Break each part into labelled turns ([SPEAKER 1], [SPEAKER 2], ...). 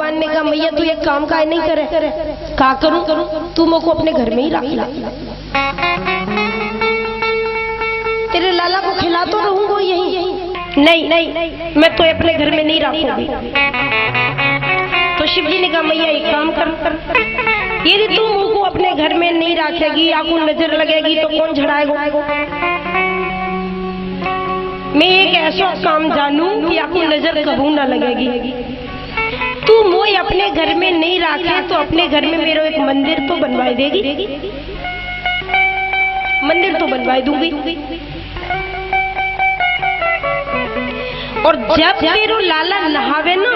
[SPEAKER 1] भगवान ने कहा मैया तू एक काम का नहीं करे, का करूं, तू मेरे को अपने घर में ही रख ला, तेरे लाला को खिला तो रहूंगा यही। नहीं नहीं, मैं तो अपने घर में नहीं रखूंगी। तो शिव जी ने कहा मैया एक काम कर, यदि तू मुझ को अपने घर में नहीं रखेगी, आपको नजर लगेगी तो कौन झड़ाएगा? मैं एक ऐसा काम जानू कि आपको नजर कबू न लगेगी। तू मोई अपने घर में नहीं रखे तो अपने घर में मेरा एक मंदिर तो बनवाई देगी, मंदिर तो बनवाई दूंगी। और जब तेरो लाला नहावे ना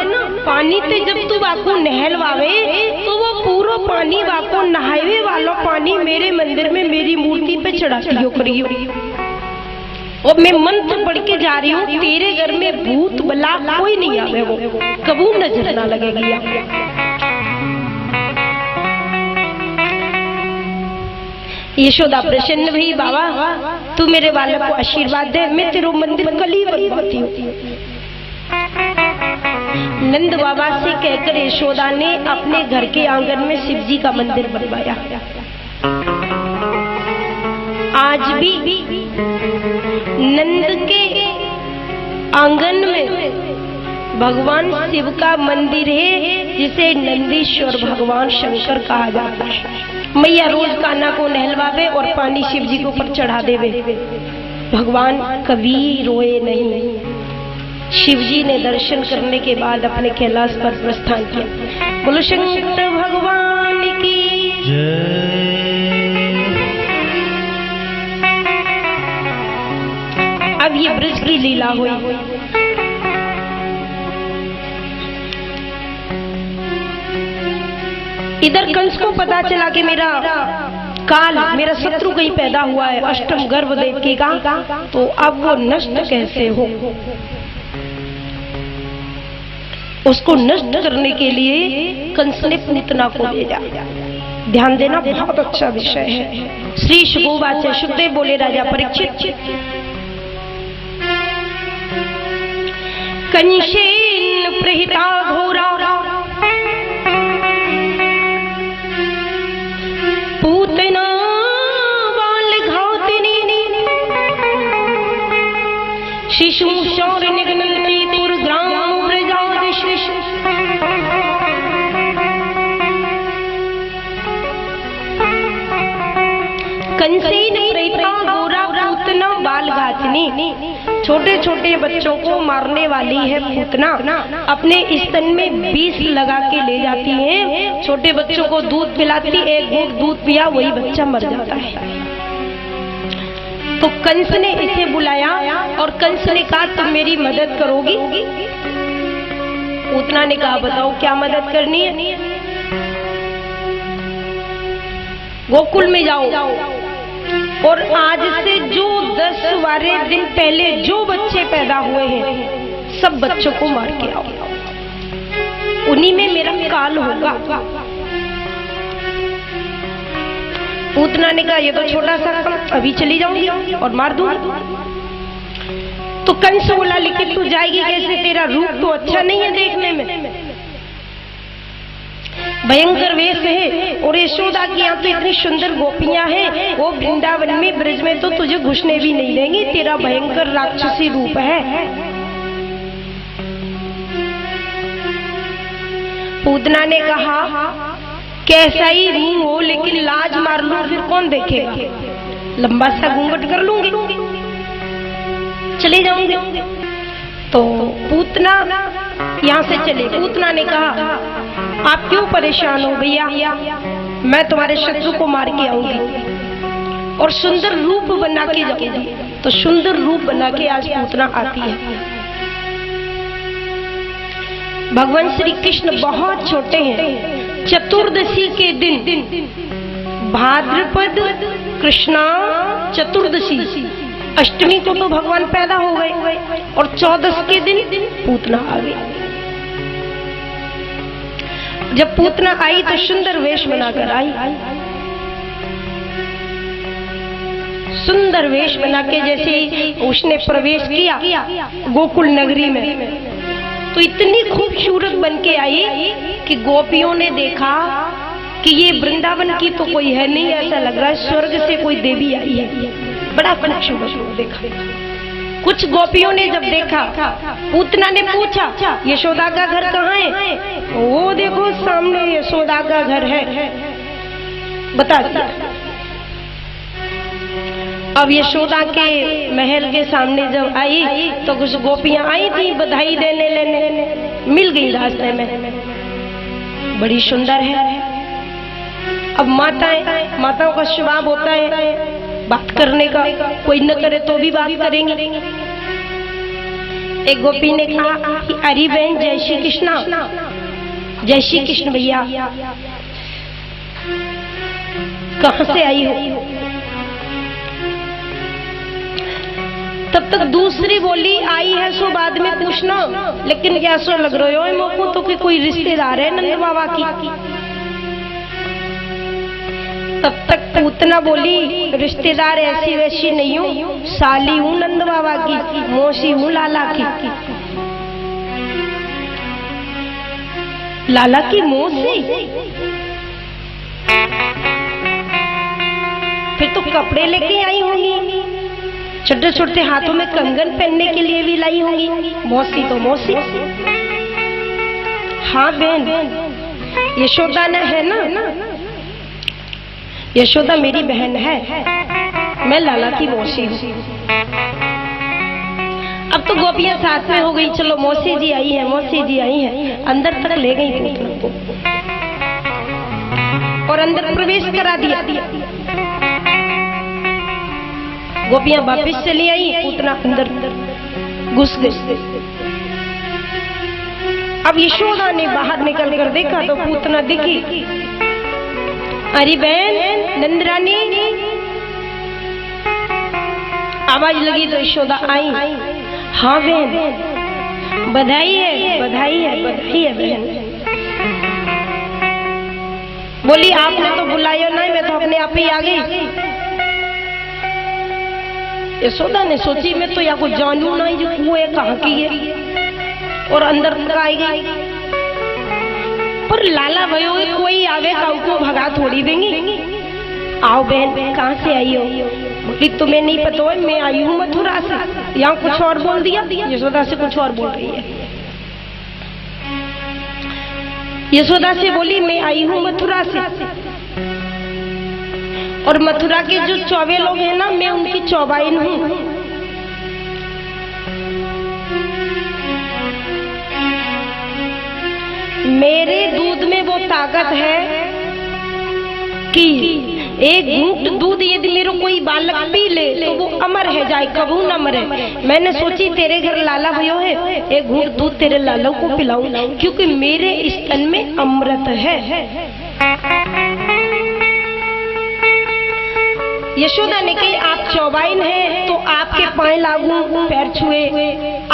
[SPEAKER 1] पानी ते, जब तू बापू नहलवावे तो वो पूरा पानी बापू नहावे वाला पानी मेरे मंदिर में मेरी मूर्ति पे चढ़ाती हो करियो। और मैं मंत्र पढ़ के जा रही हूँ, तेरे घर में भूत बला कोई नहीं आवे, वो कबू नजर ना लगेगी। यशोदा प्रसन्न भई, बाबा तू मेरे वाले को आशीर्वाद दे, मैं तेरे मंदिर कल ही बनवाती हूँ। नंद बाबा से कहकर यशोदा ने अपने घर के आंगन में शिव जी का मंदिर बनवाया। आज भी नंद के आंगन में भगवान शिव का मंदिर है, जिसे नंदीश्वर भगवान शंकर कहा जाता है। मैया रोज कान्हा को नहलवावे और पानी शिव जी के ऊपर चढ़ा देवे, भगवान कभी रोए नहीं। शिव जी ने दर्शन करने के बाद अपने कैलाश पर प्रस्थान किया। बोलो शंकर भगवान की जय। अब ये ब्रज की लीला हुई। इधर कंस को पता चला कि मेरा काल, मेरा शत्रु कहीं पैदा हुआ है, अष्टम गर्भ देव का, तो अब वो नष्ट कैसे हो। उसको नष्ट करने के लिए कंस ने पूतना को भेजा। ध्यान देना, बहुत अच्छा विषय है। श्री शुभोवाच, सुखदेव बोले राजा परीक्षित, कंसेन प्रहिता घोरा पूतना बाल घातिनी शिशु शौर निगनती पुरग्राम व्रजादिश। कंसेन प्रहिता घोरा पूतना बाल घातिनी, छोटे छोटे बच्चों को मारने वाली है पूतना। अपने स्तन में विष लगा के ले जाती है, छोटे बच्चों को दूध पिलाती, एक घूंट दूध पिया वही बच्चा मर जाता है। तो कंस ने इसे बुलाया और कंस ने कहा तुम मेरी मदद करोगी? पूतना ने कहा बताओ क्या मदद करनी है। गोकुल में जाओ और आज से जो 10-12 दिन पहले जो बच्चे पैदा हुए हैं सब बच्चों को मार के आओ, उन्हीं में मेरा काल होगा। पूतना ने कहा ये तो छोटा सा काम, अभी चली जाऊंगी और मार दूंगी। तो कंस बोला लेकिन तू जाएगी कैसे, तेरा रूप तो अच्छा नहीं है देखने में, भयंकर वेश है, और यशोदा की यहाँ तो इतनी सुंदर गोपियां हैं, वो वृंदावन में ब्रज में तो तुझे घुसने भी नहीं देंगी, तेरा भयंकर राक्षसी रूप है। पूतना ने कहा कैसा ही रूप हो लेकिन लाज मार लूं फिर कौन देखेगा, लंबा सा घूंघट कर लूंगी, चले जाऊंगी। तो पूतना यहाँ से चले। पूतना ने कहा आप क्यों परेशान हो भैया, मैं तुम्हारे शत्रु को मार के आऊंगी और सुंदर रूप बना के जाऊंगी। तो सुंदर रूप बना के आज पूतना आती है। भगवान श्री कृष्ण बहुत छोटे हैं। चतुर्दशी के दिन भाद्रपद कृष्णा चतुर्दशी अष्टमी को तो भगवान पैदा हो गए और 14 के दिन पूतना आ गई। जब पूतना आई तो सुंदर वेश बनाकर आई, सुंदर वेश बना के जैसे उसने प्रवेश किया गोकुल नगरी में, तो इतनी खूबसूरत बन के आई कि गोपियों ने देखा कि ये वृंदावन की तो कोई है नहीं, ऐसा लग रहा है स्वर्ग से कोई देवी आई है। बड़ा खूबसूरत देखा। कुछ गोपियों ने जब देखा, पूतना ने पूछा यशोदा का घर कहाँ है? वो देखो सामने यशोदा का घर है, बता दिया। अब यशोदा के महल के सामने जब आई तो कुछ गोपियां आई थी बधाई देने लेने, मिल गई रास्ते में, बड़ी सुंदर है। अब माताओं का स्वभाव होता है बात करने का, कोई न करे तो भी बात करेंगे। एक गोपी ने कहा कि अरे बहन जय श्री कृष्णा, जय श्री कृष्ण भैया, कहां से आई हो? तब तक दूसरी बोली आई है सो बाद में पूछना, लेकिन क्या सो लग रहे हो मोको तो कि कोई रिश्तेदार है नंद बाबा की। तब तक पूतना बोली रिश्तेदार ऐसी वैसी नहीं हूँ, साली हूँ नंद बाबा की, मौसी हूँ लाला की। लाला की मौसी? फिर तो कपड़े लेके आई होंगी, छोटे छोटे हाथों में कंगन पहनने के लिए भी लाई होंगी। मौसी तो मौसी। हाँ बहन, यशोदा न है ना, यशोदा मेरी बहन है, मैं लाला की मौसी हूँ। अब तो गोपियां साथ में हो गई, चलो मौसी जी आई है, मौसी जी आई है। अंदर तक ले गई पूतना को और अंदर प्रवेश करा दिया। गोपियां वापिस चली आई, पूतना अंदर घुस गई। अब यशोदा ने बाहर निकल कर देखा तो पूतना दिखी। अरे बहन नंदरानी, आवाज लगी तो यशोदा आई। हाँ बहन, बधाई है बधाई है बधाई है बहन। बोली आपने तो बुलाया नहीं, मैं तो अपने आप ही आ गई। यशोदा ने सोची मैं तो या को जानू नहीं जो कुएं कहाँ की है, और अंदर तक आई गई। पर लाला भयो कोई आवे काऊ को भगा थोड़ी देंगी। आओ बहन कहाँ से आई हो? बोली तुम्हें नहीं पता है मैं आई हूँ मथुरा से। यहाँ कुछ और बोल दिया, यशोदा से कुछ और बोल रही है। यशोदा से बोली मैं आई हूँ मथुरा से, और मथुरा के जो 24 लोग हैं ना, मैं उनकी चौबाइन हूँ। मेरे दूध में वो ताकत है कि एक घूंट दूध यदि मेरे कोई बालक पी ले तो वो अमर है जाए, कबू न मरे। मैंने सोची तेरे घर लाला भयो है, एक घूंट दूध तेरे लाला को पिलाऊं, क्योंकि मेरे स्तन में अमृत है। यशोदा ने कही आप चौबाइन हैं तो आपके पांव लागू, पैर छुए,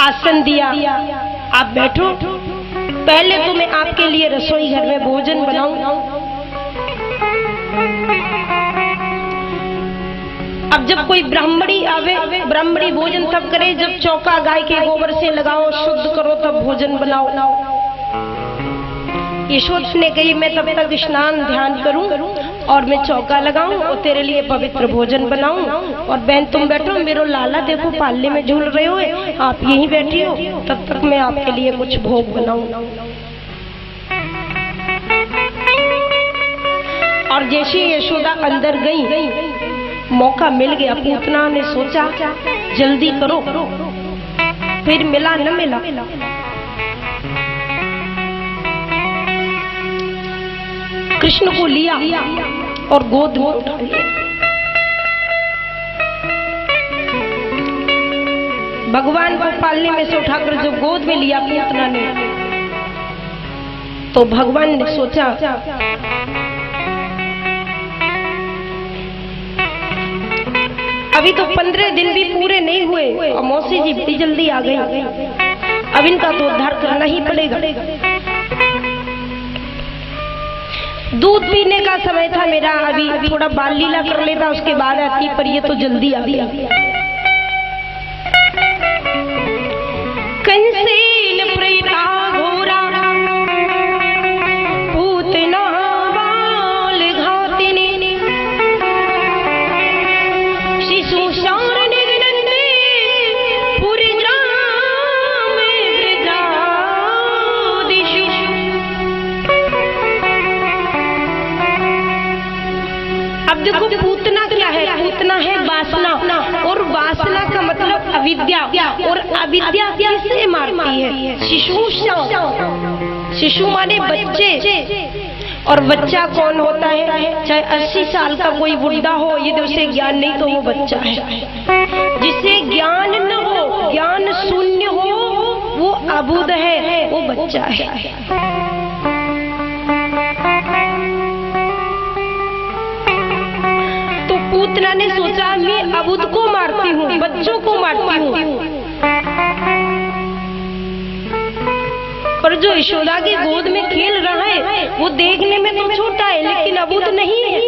[SPEAKER 1] आसन दिया, आप बैठो। पहले तो मैं आपके लिए रसोई घर में भोजन बनाऊं। अब जब कोई ब्राह्मणी आवे, ब्राह्मणी भोजन तब करे जब चौका गाय के गोबर से लगाओ, शुद्ध करो तब भोजन बनाओ। यशोदा ने कही मैं तब तक स्नान ध्यान करूं और मैं चौका लगाऊं और तेरे लिए पवित्र भोजन बनाऊं। और बहन तुम बैठो, मेरे लाला देखो पालने में झूल रहे हो, आप यहीं बैठी हो, तब तक मैं आपके लिए कुछ भोग बनाऊं। और जैसे यशोदा अंदर गई, मौका मिल गया। पूतना ने सोचा जल्दी करो, फिर मिला न मिला। कृष्ण को लिया और गोद में उठा लिया। भगवान को पालने में से उठाकर जो गोद में लिया पूतना ने, तो भगवान ने सोचा अभी तो 15 दिन भी पूरे नहीं हुए और मौसी जी बड़ी जल्दी आ गई, अब इनका तो उद्धार करना ही पड़ेगा। दूध पीने का समय था मेरा, अभी थोड़ा बाल लीला कर लेता उसके बाद आती, पर ये तो जल्दी आ गया। कंसेन प्रेता अब देखो पूतना क्या है? पूतना है वासना, और वासना का मतलब अविद्या, और अविद्या किससे मारती है? शिशु। शिशु माने बच्चे, और बच्चा कौन होता है? चाहे 80 साल का कोई बुढ़ा हो, यदि उसे ज्ञान नहीं तो वो बच्चा है। जिसे ज्ञान न हो, ज्ञान शून्य हो, वो अबुध है, वो बच्चा है। तो पूतना ने सोचा मैं अबुध को मारती हूँ, बच्चों को मारती हूँ। पर जो यशोदा की गोद में खेल रहा है वो देखने में तो छोटा है, लेकिन अबुध नहीं है।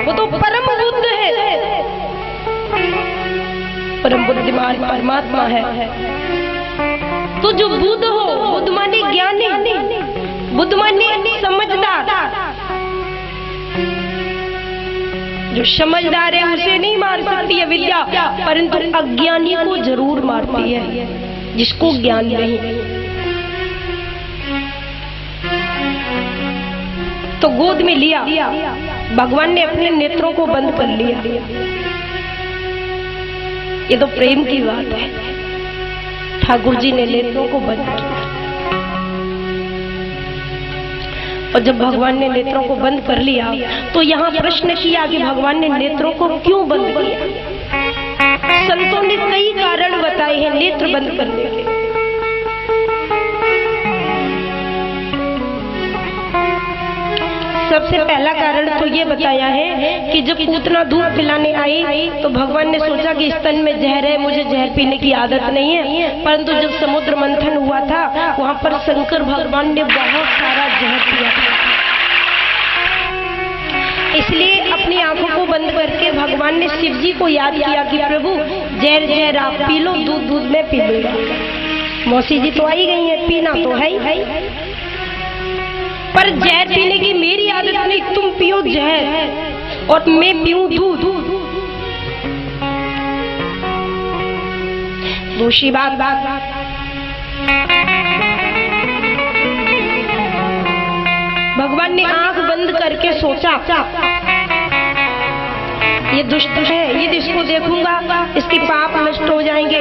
[SPEAKER 1] वो तो परम बुद्ध है, परम बुद्धिमान परमात्मा है। तो जो बुद्ध हो, बुद्ध माने ज्ञानी, बुद्ध माने समझदार। जो समझदार है उसे नहीं मार सकती है विद्या, परंतु अज्ञानी को जरूर मारती है, जिसको ज्ञान नहीं। तो गोद में लिया, भगवान ने अपने नेत्रों को बंद कर लिया। ये तो प्रेम की बात है। ठाकुर जी ने नेत्रों को बंद किया, और जब भगवान ने नेत्रों को बंद कर लिया तो यहाँ प्रश्न किया कि भगवान ने नेत्रों को क्यों बंद किया? संतों ने कई कारण बताए हैं नेत्र बंद करने के। सबसे पहला कारण तो ये बताया है कि जब पूतना दूध पिलाने आई तो भगवान ने सोचा कि स्तन में जहर है, मुझे जहर पीने की आदत नहीं है। परंतु जब समुद्र मंथन हुआ था वहां पर शंकर भगवान ने बहुत सारा जहर पिया था। इसलिए अपनी आंखों को बंद करके भगवान ने शिव जी को याद किया कि प्रभु जहर जहर आप पी लो, दूध दूध में पी लूंगा। मौसी जी तो आई गई है, पीना तो है ही, पर जहर पीने की मेरी आदत नहीं। तुम पियो जहर और मैं पीऊं दूध। दूसरी बात, भगवान ने आंख बंद करके सोचा ये दुष्ट है, यदि इसको देखूंगा इसके पाप नष्ट हो जाएंगे।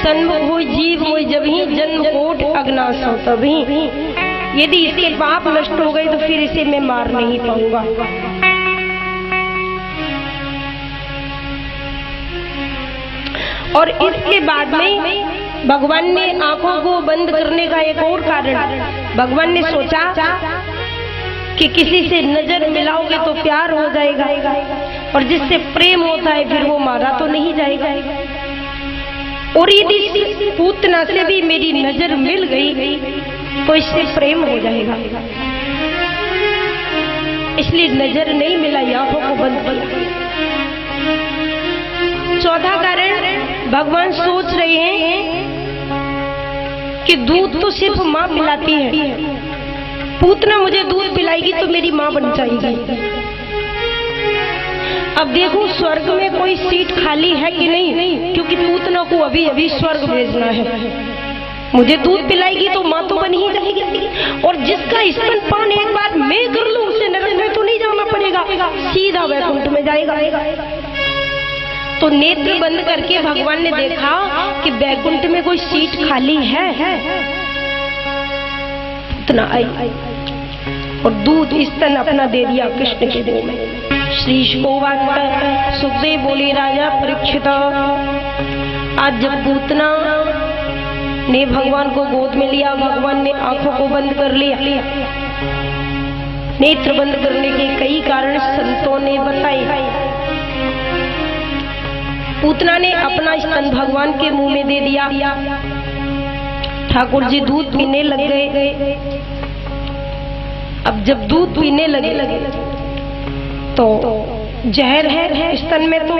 [SPEAKER 1] सन्मुख हो जीव हो जब ही जन्म कोट अज्ञास हो तभी, यदि इसके पाप नष्ट हो गए तो फिर इसे मैं मार नहीं पाऊंगा। और इसके बाद में भगवान ने आंखों को बंद करने का एक और कारण, भगवान ने सोचा कि किसी से नजर मिलाओगे तो प्यार हो जाएगा, और जिससे प्रेम होता है फिर वो मारा तो नहीं जाएगा। और यदि पूतना से भी मेरी नजर मिल गई तो इससे प्रेम हो जाएगा, इसलिए नजर नहीं मिलाई, आंखों को बंद किया। चौथा कारण, भगवान सोच रहे हैं कि दूध तो सिर्फ माँ पिलाती है, पूतना मुझे दूध पिलाएगी तो मेरी माँ बन जाएगी। अब देखो स्वर्ग में कोई सीट खाली है कि नहीं, क्योंकि पूतना को अभी अभी स्वर्ग भेजना है। मुझे दूध पिलाएगी तो माँ तो बन ही जाएगी, और जिसका स्तनपान एक बार मैं कर लूं उसे नरक में तो नहीं जाना पड़ेगा, सीधा वैकुंठ में जाएगा। तो नेत्र बंद करके भगवान ने देखा कि वैकुंठ में कोई सीट खाली है। पूतना आई और दूध स्तन अपना दे दिया कृष्ण के मुंह में। श्री गोवाच सुखदेव बोले राजा परीक्षित, आज जब पूतना ने भगवान को गोद में लिया, भगवान ने आंखों को बंद कर लिया। नेत्र बंद करने के कई कारण संतों ने बताए। पूतना ने अपना स्तन भगवान के मुंह में दे दिया, ठाकुर जी दूध पीने लग गए। अब जब दूध पीने लगे तो जहर है स्तन में, तो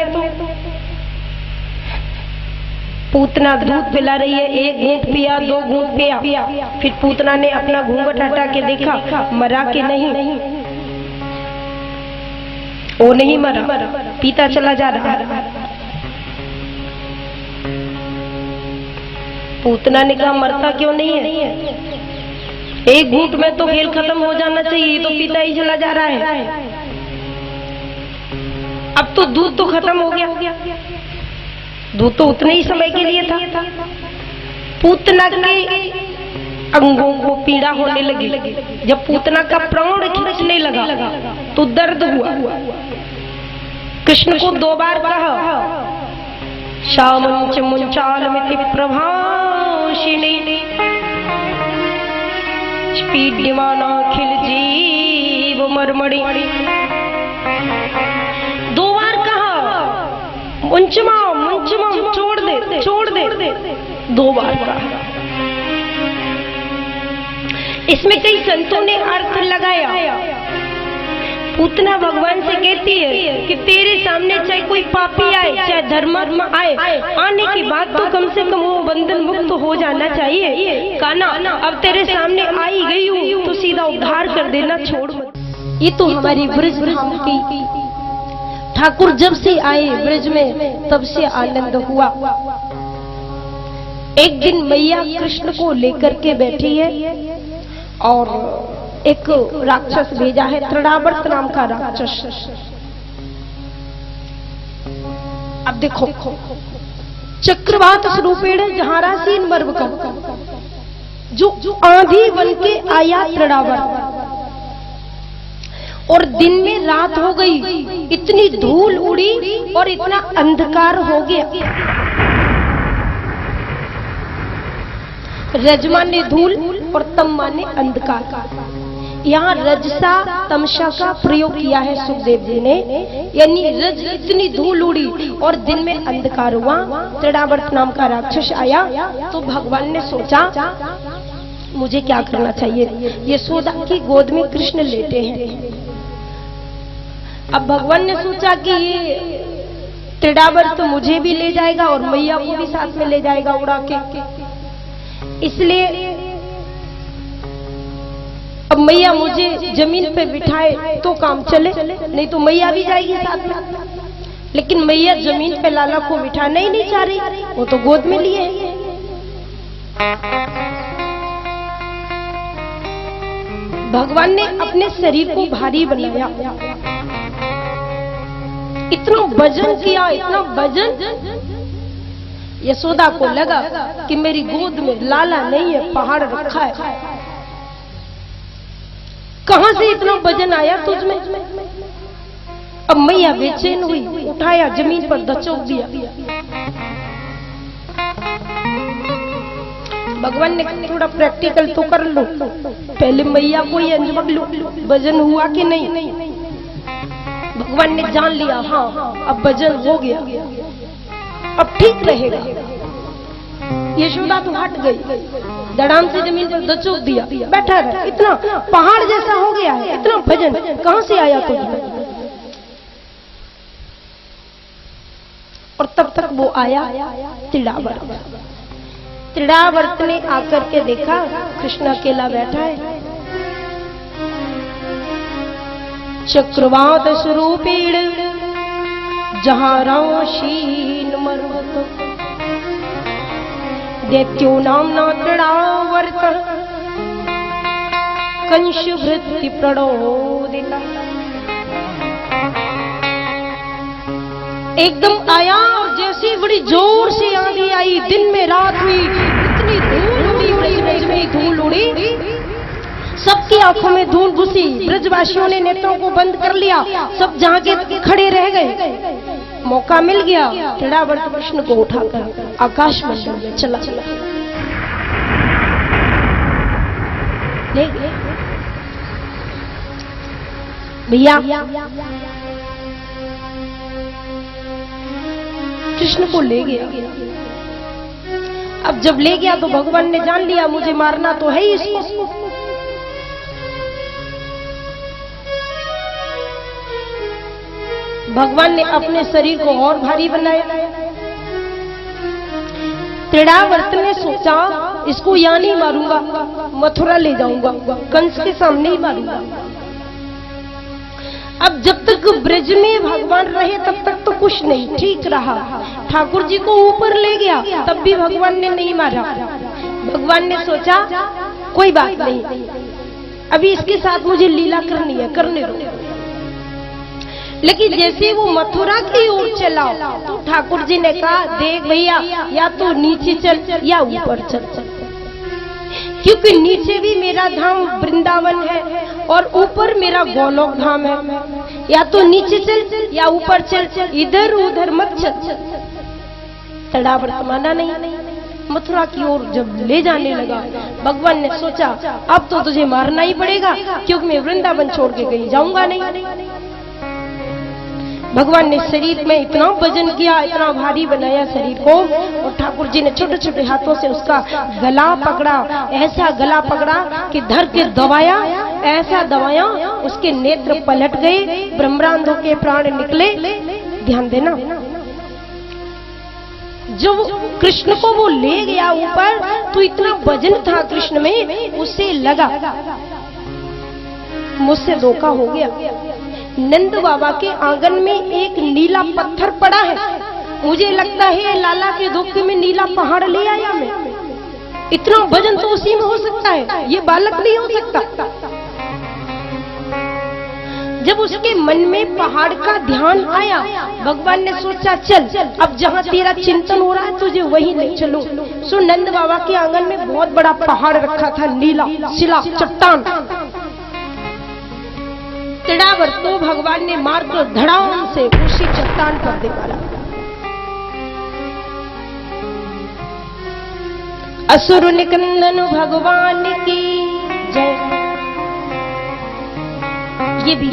[SPEAKER 1] पूतना दूध पिला रही है, एक घूंट पिया, दो घूंट पिया, फिर पूतना ने अपना घूंघट हटा के देखा मरा कि नहीं, वो नहीं मरा, पीता चला जा रहा। पूतना ने कहा मरता क्यों नहीं है? एक घूंट में तो खेल खत्म हो जाना चाहिए, तो पीता ही चला जा रहा है। अब तो दूध तो खत्म हो गया, दूध तो उतने ही समय के लिए था। पूतना के अंगों को पीड़ा होने लगी। जब पूतना का प्राण खींचने लगा तो दर्द हुआ। कृष्ण को 2 बार कहा, श्यामं च मुंचालमिति प्रभाषिणी पीड्यमानाखिल जीव मर्मणि। 2 बार कहा, मुंचमा मुंचमा, छोड़ दे छोड़ दे। 2 बार कहा। इसमें कई संतों ने अर्थ लगाया। पूतना भगवान से कहती है कि तेरे सामने चाहे कोई पापी आए, चाहे धर्मात्मा आए, आने की बात तो कम से कम वो बंधन मुक्त हो जाना चाहिए। कान्हा, अब तेरे सामने आई गई हूँ तो सीधा उद्धार कर देना, छोड़ मत। ये तो हमारी ब्रज धाम की ठाकुर जब से आए ब्रज में तब से आनंद हुआ। एक दिन मैया कृष्ण को लेकर के बैठी है और एक राक्षस भेजा है, तृणावर्त नाम का राक्षस। अब देखो, चक्रवात स्वरूपेण जहारासीन मर्व का जो आंधी बन के आया तृणावर्त, और दिन में रात हो गई, इतनी धूल उड़ी और इतना अंधकार हो गया। रजमा ने धूल और तम्मा ने अंधकार। यहाँ रजसा तमसा का प्रयोग किया है सुखदेव जी ने, यानी रज इतनी धूल उड़ी और दिन में अंधकार हुआ। तृणावर्त नाम का राक्षस आया तो भगवान ने सोचा मुझे क्या करना चाहिए। यशोदा की गोद में कृष्ण लेटे हैं। अब भगवान ने सोचा कि ये तृणावर्त तो मुझे भी ले जाएगा और मैया को भी साथ में ले जाएगा उड़ा के, इसलिए अब मैया मुझे जमीन पे बिठाए तो काम चले, नहीं तो मैया भी जाएगी साथ में। लेकिन मैया जमीन पे लाला को बिठाना ही नहीं चाह रही, वो तो गोद में लिए है। भगवान ने अपने शरीर को भारी बनाया, इतना वजन किया, इतना वजन। यशोदा को लगा कि मेरी गोद में लाला नहीं है, पहाड़ रखा है। कहां से इतना वजन आया तुझ में? अब मैया बेचैन हुई, उठाया जमीन पर दचोक दिया। भगवान ने थोड़ा प्रैक्टिकल तो कर लो, पहले मैया को ही अंजमक लो, वजन हुआ कि नहीं। भगवान ने जान लिया, हाँ अब वजन हो गया, अब ठीक रहेगा। यशोदा तो हट गई, धड़ाम से जमीन पर दचोक दिया, बैठा रहा। इतना पहाड़ जैसा हो गया है, इतना वजन कहां से आया तुझे? और तब तक वो आया तृणावर्त। तृणावर्त ने आकर के देखा कृष्ण अकेला बैठा है। चक्रवात स्वरूपीण जहाराशीन मर्वत दैत्यो नाम्ना तृणावर्त कंश वृत्ति प्रणोदिता। एकदम आया और जैसे बड़ी जोर से आंधी आई, दिन में रात हुई, इतनी धूल उड़ी, ब्रज में धूल उड़ी, सबकी आंखों में धूल घुसी। ब्रजवासियों ने नेत्रों को बंद कर लिया, सब जहां के खड़े रह गए। मौका मिल गया, तृणावर्त कृष्ण को उठाकर आकाश मंडल में चला ले गए। भैया कृष्ण को ले गया। अब जब ले गया तो भगवान ने जान लिया मुझे मारना तो है ही इसको। भगवान ने अपने शरीर को और भारी बनाया। तृणावर्त ने सोचा इसको यहां नहीं मारूंगा, मथुरा ले जाऊंगा, कंस के सामने ही मारूंगा। अब जब तक ब्रज में भगवान रहे तब तक तो कुछ नहीं, ठीक रहा। ठाकुर जी को ऊपर ले गया तब भी भगवान ने नहीं मारा। भगवान ने सोचा कोई बात नहीं, अभी इसके साथ मुझे लीला करनी है, करने दो। लेकिन जैसे वो मथुरा की ओर चला तो ठाकुर जी ने कहा, देख भैया, या तो नीचे चल या ऊपर चल, क्योंकि नीचे भी मेरा धाम वृंदावन है और ऊपर मेरा गोलोक धाम है। या तो नीचे चल या ऊपर चल, इधर उधर मत चल। तड़ावर माना नहीं। मथुरा की ओर जब ले जाने लगा, भगवान ने सोचा अब तो तुझे मारना ही पड़ेगा, क्योंकि मैं वृंदावन छोड़ के कहीं जाऊंगा नहीं। भगवान ने शरीर में इतना वजन किया, इतना भारी बनाया शरीर को, और ठाकुर जी ने छोटे छोटे हाथों से उसका गला पकड़ा, ऐसा गला पकड़ा कि धर के दबाया, ऐसा दबाया उसके नेत्र पलट गए, ब्रह्मांडों के प्राण निकले। ध्यान देना, जब कृष्ण को वो ले गया ऊपर तो इतना वजन था कृष्ण में, उसे लगा मुझसे धोखा हो गया। नंद बाबा के आंगन में एक नीला पत्थर पड़ा है, मुझे लगता है लाला के धोखे में नीला पहाड़ ले आया मैं। इतना वजन तो उसी में हो सकता है, ये बालक नहीं हो सकता। जब उसके मन में पहाड़ का ध्यान आया, भगवान ने सोचा चल अब जहाँ तेरा चिंतन हो रहा है तुझे वहीं ले चलो। सो नंद बाबा के आंगन में बहुत बड़ा पहाड़ रखा था, नीला शिला चट्टान। तिड़ावर तो भगवान ने मार कर धड़ाम से उसी चट्टान पर दे मारा। असुर निकंदन भगवान की जय। ये भी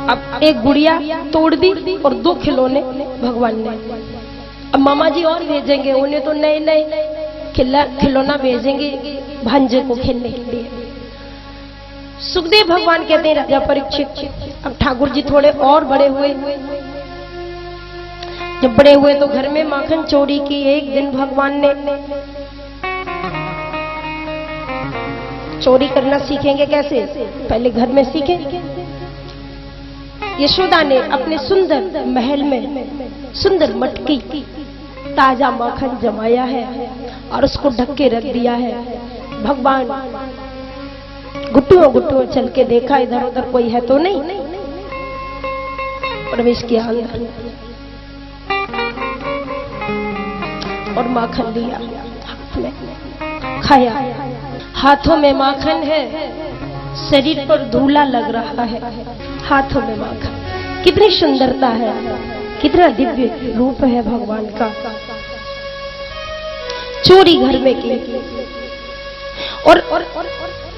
[SPEAKER 1] अब एक गुड़िया तोड़ दी और 2 खिलौने भगवान ने। अब मामा जी और भेजेंगे, उन्हें तो नए नए खिलौना भेजेंगे भांजे को खेलने के लिए। सुखदेव भगवान कहते हैं राजा परीक्षित, अब ठाकुर जी थोड़े और बड़े हुए। जब बड़े हुए तो घर में माखन चोरी की। एक दिन भगवान ने चोरी करना सीखेंगे कैसे, पहले घर में सीखे। यशोदा ने अपने सुंदर महल में सुंदर मटकी ताजा माखन जमाया है और उसको ढक के रख दिया है। भगवान गुट्टुओं गुट्टुओं चल के देखा, इधर उधर कोई है तो नहीं। प्रवेश किया अंदर और माखन लिया, हाथ में खाया। हाथों में माखन है, शरीर पर धूला लग रहा है, हाथों में माखन। कितनी सुंदरता है, कितना दिव्य रूप है भगवान का। चोरी घर में की और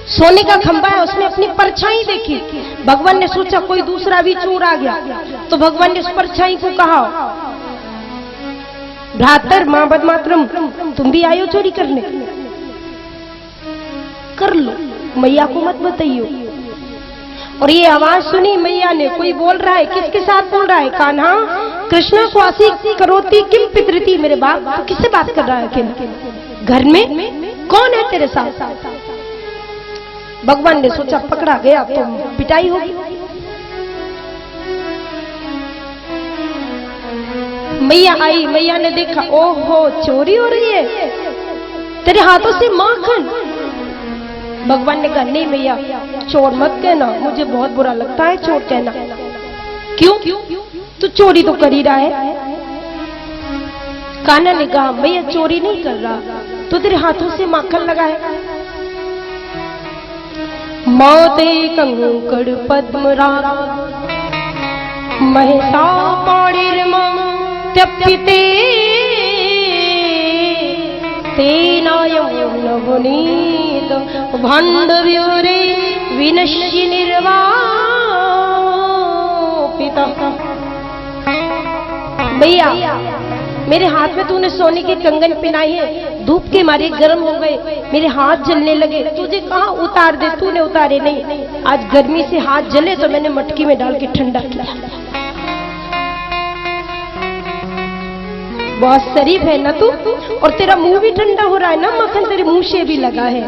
[SPEAKER 1] सोने का खंभा है, उसमें अपनी परछाई देखी। भगवान ने सोचा कोई दूसरा भी चोर आ गया, तो भगवान ने उस परछाई को कहा, भ्रातर मां बदमातरम, तुम भी आयो चोरी करने, कर लो, मैया को मत बताइयो। और ये आवाज सुनी मैया ने, कोई बोल रहा है, किसके साथ बोल रहा है? कान्हा कृष्णा स्वासी करोती किम पितृति, मेरे बाप तो किससे बात कर रहा है? किम घर में कौन है तेरे साथ? भगवान ने सोचा पकड़ा गया तो पिटाई होगी। मैया आई, मैया ने देखा, ओहो चोरी हो रही है, तेरे हाथों से माखन। भगवान ने कहा नहीं मैया, चोर मत कहना, मुझे बहुत बुरा लगता है चोर कहना। क्यों? तू चोरी तो कर ही रहा है। कान्हा ने कहा मैया चोरी नहीं कर रहा, तो तेरे हाथों से माखन लगा है। मौते कंकड़ पद्मराग महिषा पाणिर्मम त्यप्यते तेनायं नवनीत भाण्डव्योरे विनश्य निर्वापितः। भैया मेरे हाथ में तूने सोने के कंगन पहनाई है, धूप के मारे गर्म हो गए, मेरे हाथ जलने लगे, तुझे कहा उतार दे, तूने उतारे नहीं। आज गर्मी से हाथ जले तो मैंने मटकी में डाल के ठंडा किया। बहुत शरीफ है ना तू, और तेरा मुंह भी ठंडा हो रहा है ना, माखन तेरे मुंह से भी लगा है।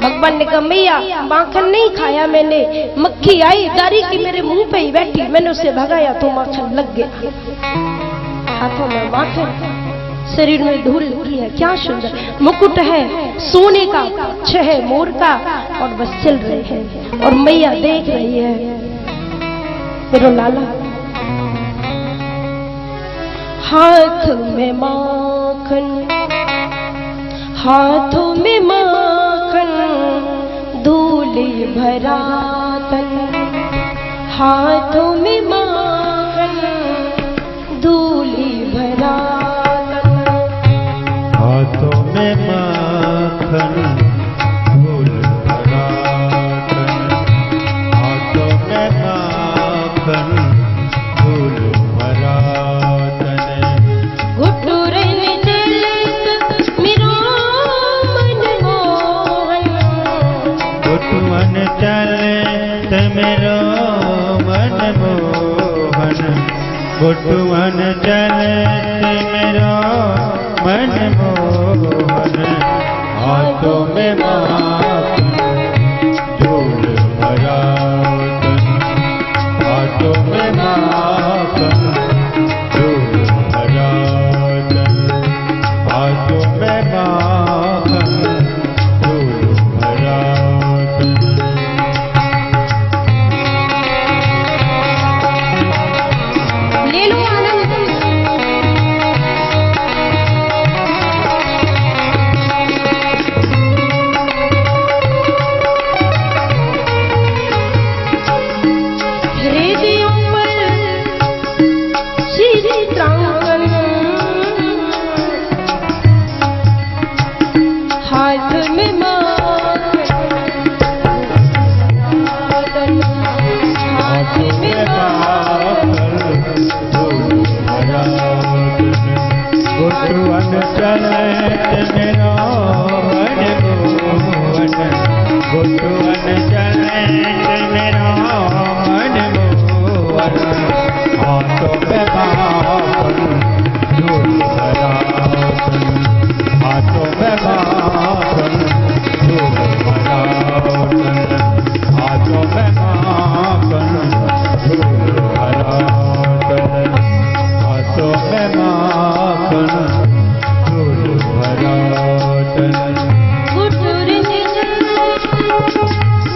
[SPEAKER 1] भगवान ने कहा मैया माखन नहीं खाया मैंने, मक्खी आई डारी की मेरे मुंह पे ही बैठी, मैंने उसे भगाया तो माखन लग गया। हाथों में माखन, शरीर में धूल लगी है, क्या सुंदर मुकुट है सोने का, कच्छ है मोर का, और बस चल रहे हैं और मैया देख रही है मेरा लाला। हाथ में माखन, हाथों में माखन, धूली भरा तन, हाथों में माखन, धूली भरा तन,
[SPEAKER 2] हाथों में माखन, धूल भरा तन, हाथों में माखन, धूल भरा तन,
[SPEAKER 1] घुटुरन चलत मेरो मन मोहन,
[SPEAKER 2] घुटुरन चलत मेरो मन मोहन, घुटुरन चलत मेरो मन मोहन, हाथों में माखन, धूल भरा तन, हाथों में माखन, धूल भरा तन, हाथों में माखन, धूल भरा तन।
[SPEAKER 1] ले लो आनंद। हृदयों पर श्री त्रांगन, हाथ में माखन, हाथ में माखन,
[SPEAKER 2] धूल भरा तन, घुटुरन चलत मेरो मन मोहन, घुटुरन चलत मेरो मन मोहन, हाथों में माखन, धूल भरा तन, हाथों में माखन, धूल भरा तन, हाथों में माखन, धूल भरा तन, हाथों में माखन, धूल भरा तन,
[SPEAKER 1] घुटुरन चलत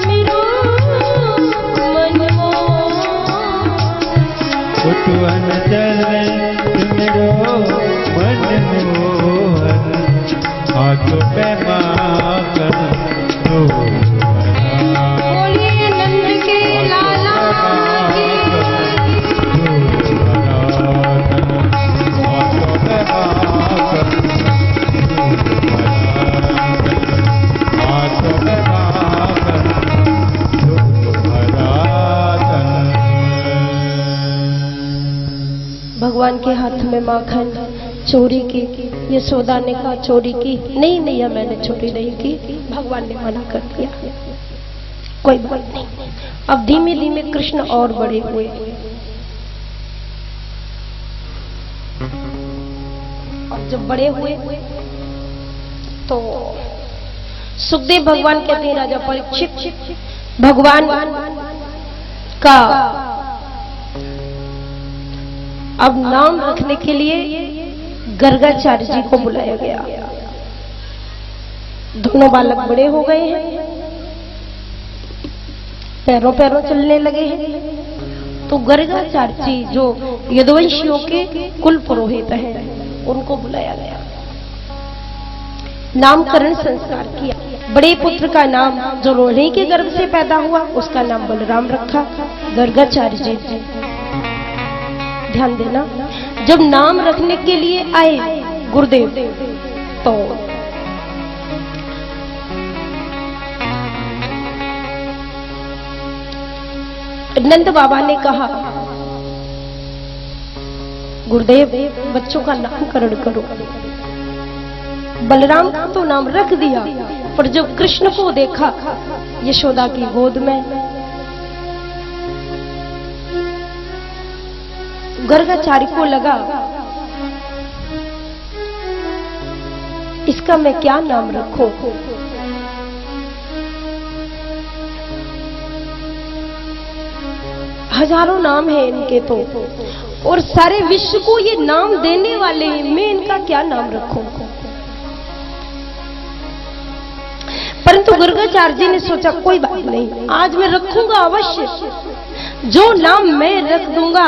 [SPEAKER 1] मेरो मन मोहन,
[SPEAKER 2] घुटुरन चलत मेरो मन मोहन, हाथों में माखन, धूल भरा
[SPEAKER 1] बोलिए नंद के लाला की।
[SPEAKER 2] धूल भरा तन, हाथों में माखन, धूल भरा तन, हाथों में माखन, धूल भरा तन।
[SPEAKER 1] भगवान के हाथ में माखन चोरी की, यशोदा ने कहा चोरी की नहीं, नहीं मैंने चोरी नहीं की, भगवान ने मना कर दिया, कोई बात नहीं। अब धीमे धीमे कृष्ण और बड़े हुए, और जब बड़े हुए तो सुखदेव भगवान कहते हैं राजा परीक्षित, भगवान का अब नाम रखने के लिए गर्गाचार्य जी को बुलाया गया। दोनों बालक बड़े हो गए हैं, पैरों पैरों चलने लगे हैं, तो गर्गाचार्य जी जो यदुवंशियों के कुल पुरोहित हैं उनको बुलाया गया, नामकरण संस्कार किया। बड़े पुत्र का नाम जो रोहिणी के गर्भ से पैदा हुआ उसका नाम बलराम रखा, गर्गाचार्य जी। ध्यान देना, जब नाम रखने के लिए आए गुरुदेव तो नंद बाबा ने कहा गुरुदेव बच्चों का नामकरण करो। बलराम का तो नाम रख दिया, पर जब कृष्ण को देखा यशोदा की गोद में, गर्गाचार्य को लगा इसका मैं क्या नाम रखूं। हजारों नाम है इनके, तो और सारे विश्व को ये नाम देने वाले हैं, मैं इनका क्या नाम रखूं? परंतु गर्गाचार्य जी ने सोचा कोई बात नहीं, आज मैं रखूंगा अवश्य। जो नाम मैं रख दूंगा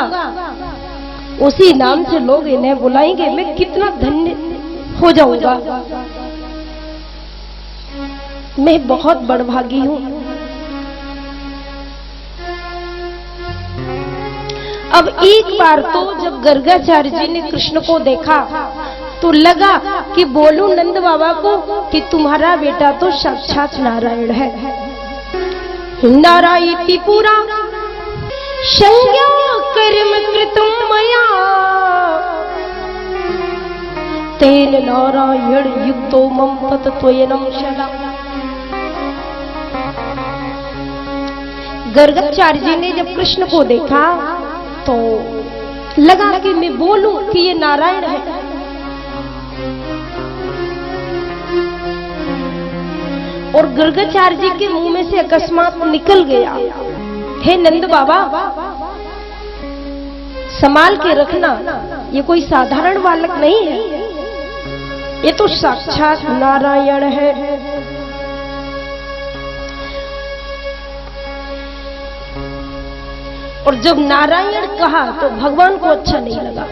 [SPEAKER 1] उसी नाम से लोग इन्हें बुलाएंगे, मैं कितना धन्य हो जाऊंगा। मैं बहुत बड़भागी हूं। अब एक बार तो जब गर्गाचार्य जी ने कृष्ण को देखा तो लगा कि बोलूं नंद बाबा को कि तुम्हारा बेटा तो साक्षात नारायण है। नारायति पुरा संज्ञा कर्म कृतं मया तेन नारायण युक्तो मम तत्त्वेनं शला। गर्गाचार्य जी ने जब कृष्ण को देखा तो लगा कि मैं बोलूं कि ये नारायण है। और गर्गाचार्य जी के मुंह में से अकस्मात निकल गया, हे नंद बाबा संभाल के रखना, ये कोई साधारण बालक नहीं है, ये तो साक्षात नारायण है। और जब नारायण कहा तो भगवान को अच्छा नहीं लगा।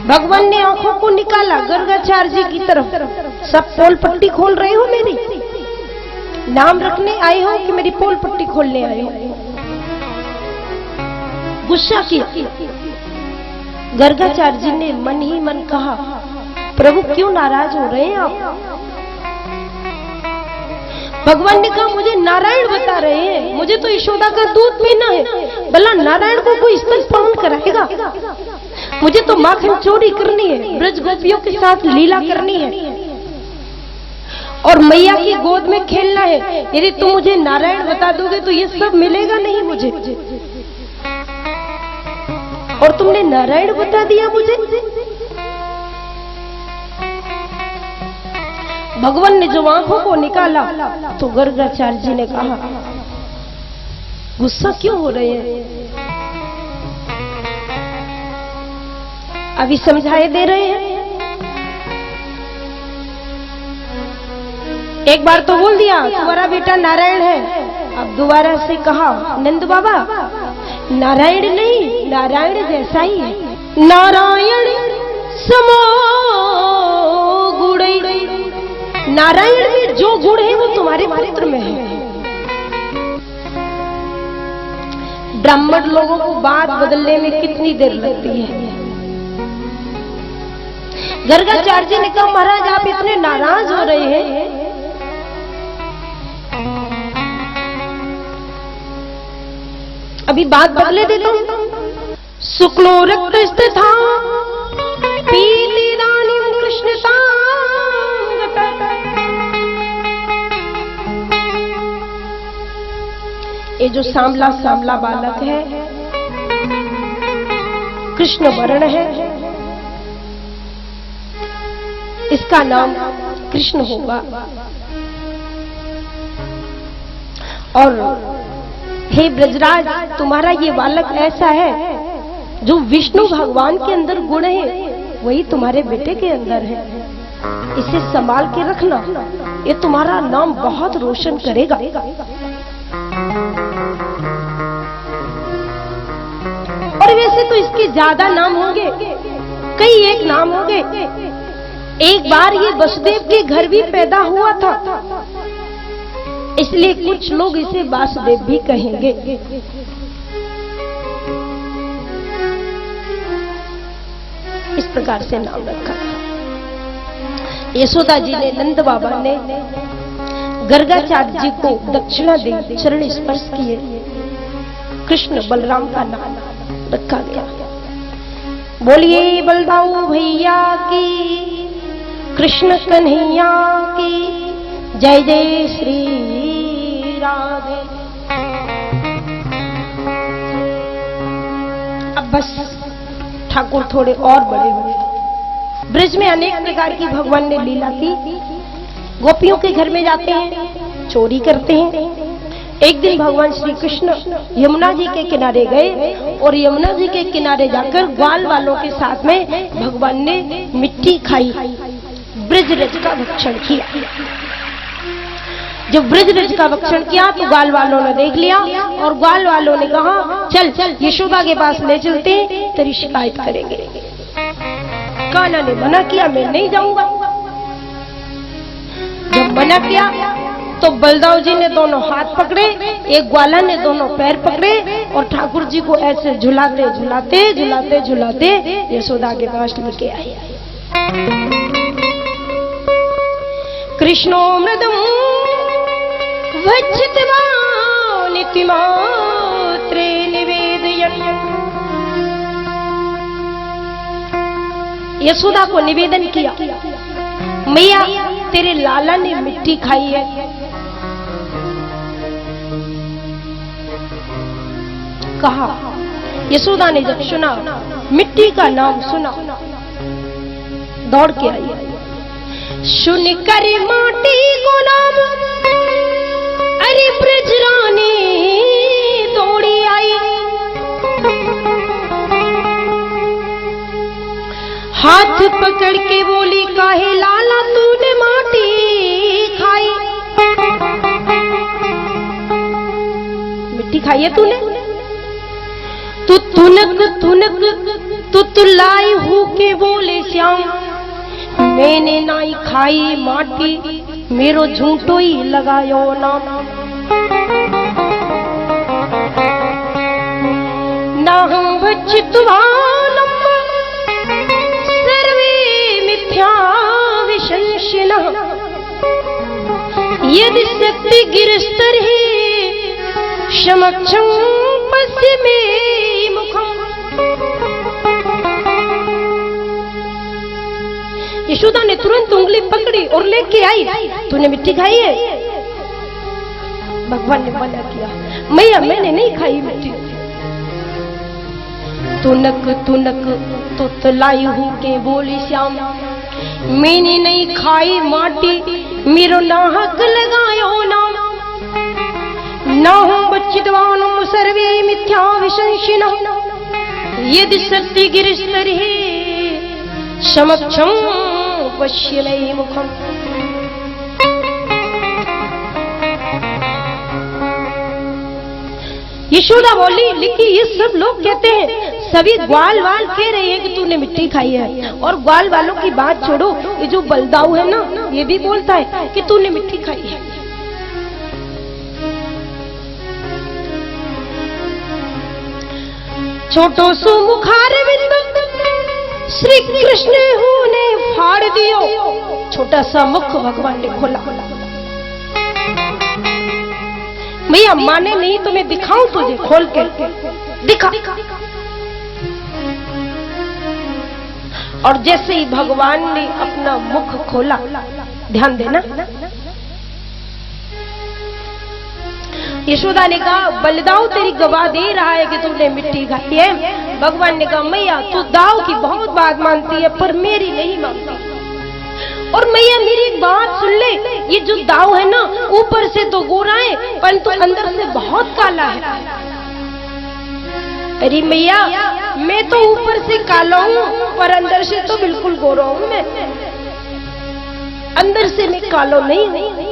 [SPEAKER 1] भगवान ने आंखों को निकाला गर्गाचार्य जी की तरफ, सब पोल पट्टी खोल रहे हो मेरी? नाम रखने आए हो कि मेरी पोल पट्टी खोलने आए हो? गुस्सा किया। गर्गाचार्य जी ने मन ही मन कहा, प्रभु क्यों नाराज हो रहे हैं आप? भगवान ने कहा मुझे नारायण बता रहे हैं, मुझे तो यशोदा का दूध पीना है, भला नारायण को कोई स्तनपान कराएगा? मुझे तो माखन चोरी करनी है, ब्रज गोपियों के साथ लीला करनी है और मैया की गोद में खेलना है। यदि तुम मुझे नारायण बता दोगे तो ये सब मिलेगा नहीं मुझे। और तुमने नारायण बता दिया मुझे। भगवान ने जब आंखों को निकाला तो गर्गाचार्य जी ने कहा, गुस्सा क्यों हो रहे हैं? अभी समझाए दे रहे हैं। एक बार तो बोल दिया तुम्हारा बेटा नारायण है, अब दोबारा से कहा नंद बाबा नारायण नहीं, नारायण जैसा ही है। नारायण समो गुण, नारायण में जो गुण है वो तुम्हारे पुत्र में है। ब्राह्मण लोगों को बात बदलने में कितनी देर लगती है। गर्गाचार्य जी ने कहा महाराज आप इतने नाराज हो रहे हैं, अभी बात बदले देता हूं। शुक्लो रक्त था पीली रानी कृष्ण ये जो सांवला सांवला बालक है कृष्ण वर्ण है, इसका नाम कृष्ण होगा। और हे ब्रजराज तुम्हारा ये बालक ऐसा है जो विष्णु भगवान के अंदर गुण है वही तुम्हारे बेटे के अंदर है, इसे संभाल के रखना, ये तुम्हारा नाम बहुत रोशन करेगा। और वैसे तो इसके ज्यादा नाम होंगे, कई एक नाम होंगे। एक बार ये वसुदेव के घर भी पैदा हुआ था, इसलिए कुछ लोग इसे वासुदेव भी कहेंगे। इस प्रकार से नाम रखा। यशोदा जी ने, नंद बाबा ने गर्गाचार्य जी को दक्षिणा दे चरण स्पर्श किए, कृष्ण बलराम का नाम रखा गया। बोलिए बलदाऊ भैया की, कृष्ण कन्हैया की जय जय श्री राधे। अब बस ठाकुर थोड़े और बड़े हुए, ब्रज में अनेक प्रकार की भगवान ने लीला की। गोपियों के घर में जाते हैं, चोरी करते हैं, एक दिन भगवान श्री कृष्ण यमुना जी के किनारे गए और यमुना जी के किनारे जाकर ग्वाल वालों के साथ में भगवान ने मिट्टी खाई, ब्रजरज का भक्षण किया। जब ब्रजरज का भक्षण किया तो ग्वाल वालों ने देख लिया और ग्वाल वालों ने कहा चल चल यशोदा के पास ले चलते तेरी शिकायत करेंगे। कान्हा ने मना किया, मैं नहीं जाऊंगा। जब मना किया तो बलदाव जी ने दोनों हाथ पकड़े, एक ग्वाला ने दोनों पैर पकड़े और ठाकुर जी को ऐसे झुलाते झुलाते झुलाते झुलाते यशोदा के पास लेके आए। कृष्णो मृदम वज्जित्वा नित्यमात्रे निवेदयन्। यशोदा को निवेदन किया, मैया तेरे लाला ने मिट्टी खाई है। कहा। यशोदा ने जब सुना, मिट्टी का नाम सुना, दौड़ के आई। सुन कर माटी को नाम अरे ब्रजरानी दौड़ी आई। हाथ पकड़ के बोली काहे लाला तूने माटी खाई। मिट्टी खाई है तूने? तू तुनक तुनक तुतलाई हो के बोले श्याम, मैंने नाई खाई माटी मेरो झूठो ही लगायो नाम। ना हम वच्चित्वानम सर्वे मिथ्या विशंसिनः, यदि शक्ति गिरस्तर है समक्षं पश्चिमे मुखम। यशोदा ने तुरंत उंगली पकड़ी और लेके आई। तूने मिट्टी खाई है? भगवान ने मना किया, मैया मैंने नहीं खाई मिट्टी। तुनक तुनक तुतलाई हूँ के बोली श्याम, मैंने नहीं खाई माटी मेरो नाहक लगायो नाम। ना हूँ बच्चितवानुम सर्वे मिथ्या विशंसिनः, यदि शक्ति गिरिस्तर है समक्षम पश्यमे मुखम। यशोदा बोली, लेकिन ये सब लोग कहते हैं, सभी ग्वाल वाल कह रहे हैं कि तूने मिट्टी खाई है। और ग्वाल वालों की बात छोड़ो, ये जो बलदाऊ है ना, ये भी बोलता है कि तूने मिट्टी खाई है। छोटो सो मुखार बिंदु श्री कृष्ण ने फाड़ दियो। छोटा सा मुख भगवान ने खोला। मैया माने नहीं तो मैं दिखाऊं तुझे, खोल के दिखा। और जैसे ही भगवान ने अपना मुख खोला, ध्यान देना, यशोदा ने कहा बलदाऊ तेरी गवाह दे रहा है कि तुमने मिट्टी खाई है। भगवान ने कहा मैया तू दाऊ की बहुत बात मानती है पर मेरी नहीं मानती। और मैया मेरी एक बात सुन ले, ये जो दाऊ है ना ऊपर से तो गोरा है परंतु अंदर से बहुत काला है। अरे मैया मैं तो ऊपर से काला हूँ पर अंदर से तो बिल्कुल गोरा हूँ। मैं अंदर से मैं कालो नहीं हूँ।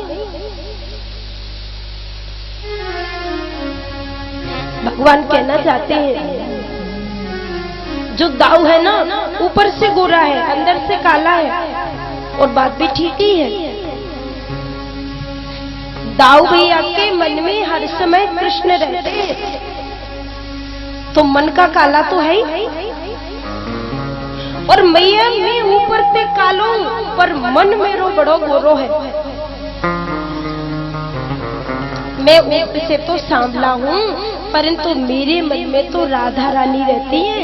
[SPEAKER 1] भगवान कहना चाहते हैं जो दाऊ है ना ऊपर से गोरा है अंदर से काला है। और बात भी ठीक ही है। दाऊ भैया के मन में हर समय कृष्ण रहते हैं तो मन का काला तो है ही। और मैया मैं ऊपर से कालो पर मन मेरो बड़ो गोरो है। मैं ऊपर से तो सांवला हूँ परंतु मेरे मन में तो राधा रानी रहती है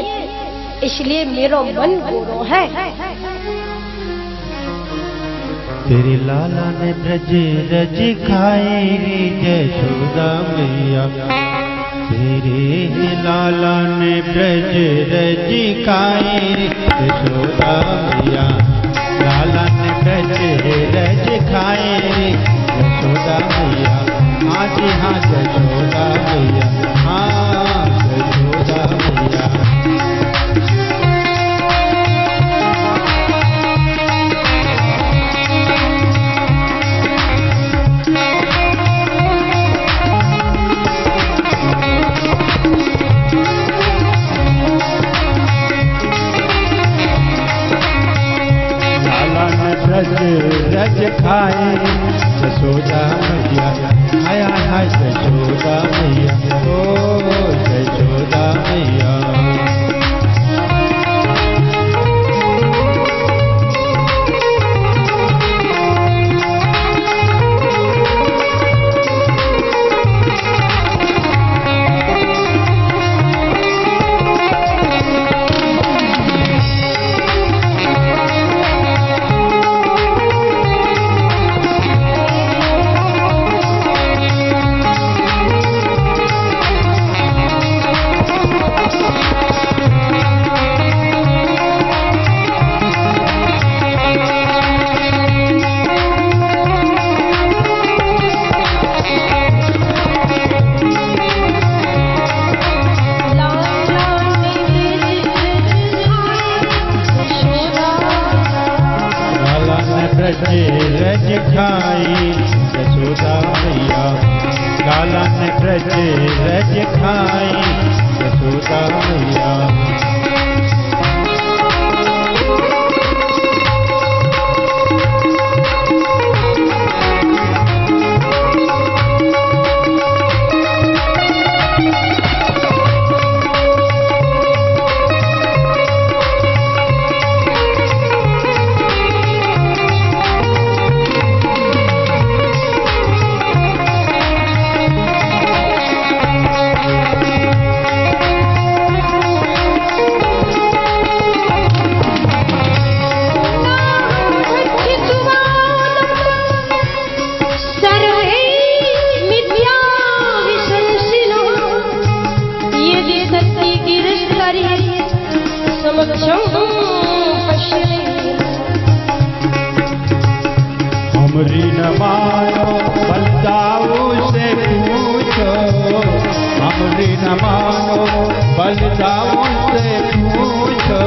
[SPEAKER 1] इसलिए मेरा मन गोरो है।
[SPEAKER 2] तेरे लाला ने ब्रज रज खाए रे यशोदा मैया। तेरे लाला ने ब्रज रज खाए रे यशोदा मैया। लाला ने ब्रज रज खाए रे यशोदा मैया। आज हाँ ब्रज रज खाए यशोदा मैया, हाय हाय हाय यशोदा मैया, ओ यशोदा मैया। रज खाई यशोदा मैया, लाला ने ब्रज रज खाई यशोदा मैया। हमरी न मानो बलदाऊ से पूछो, हमरी न मानो बलदाऊ से पूछो।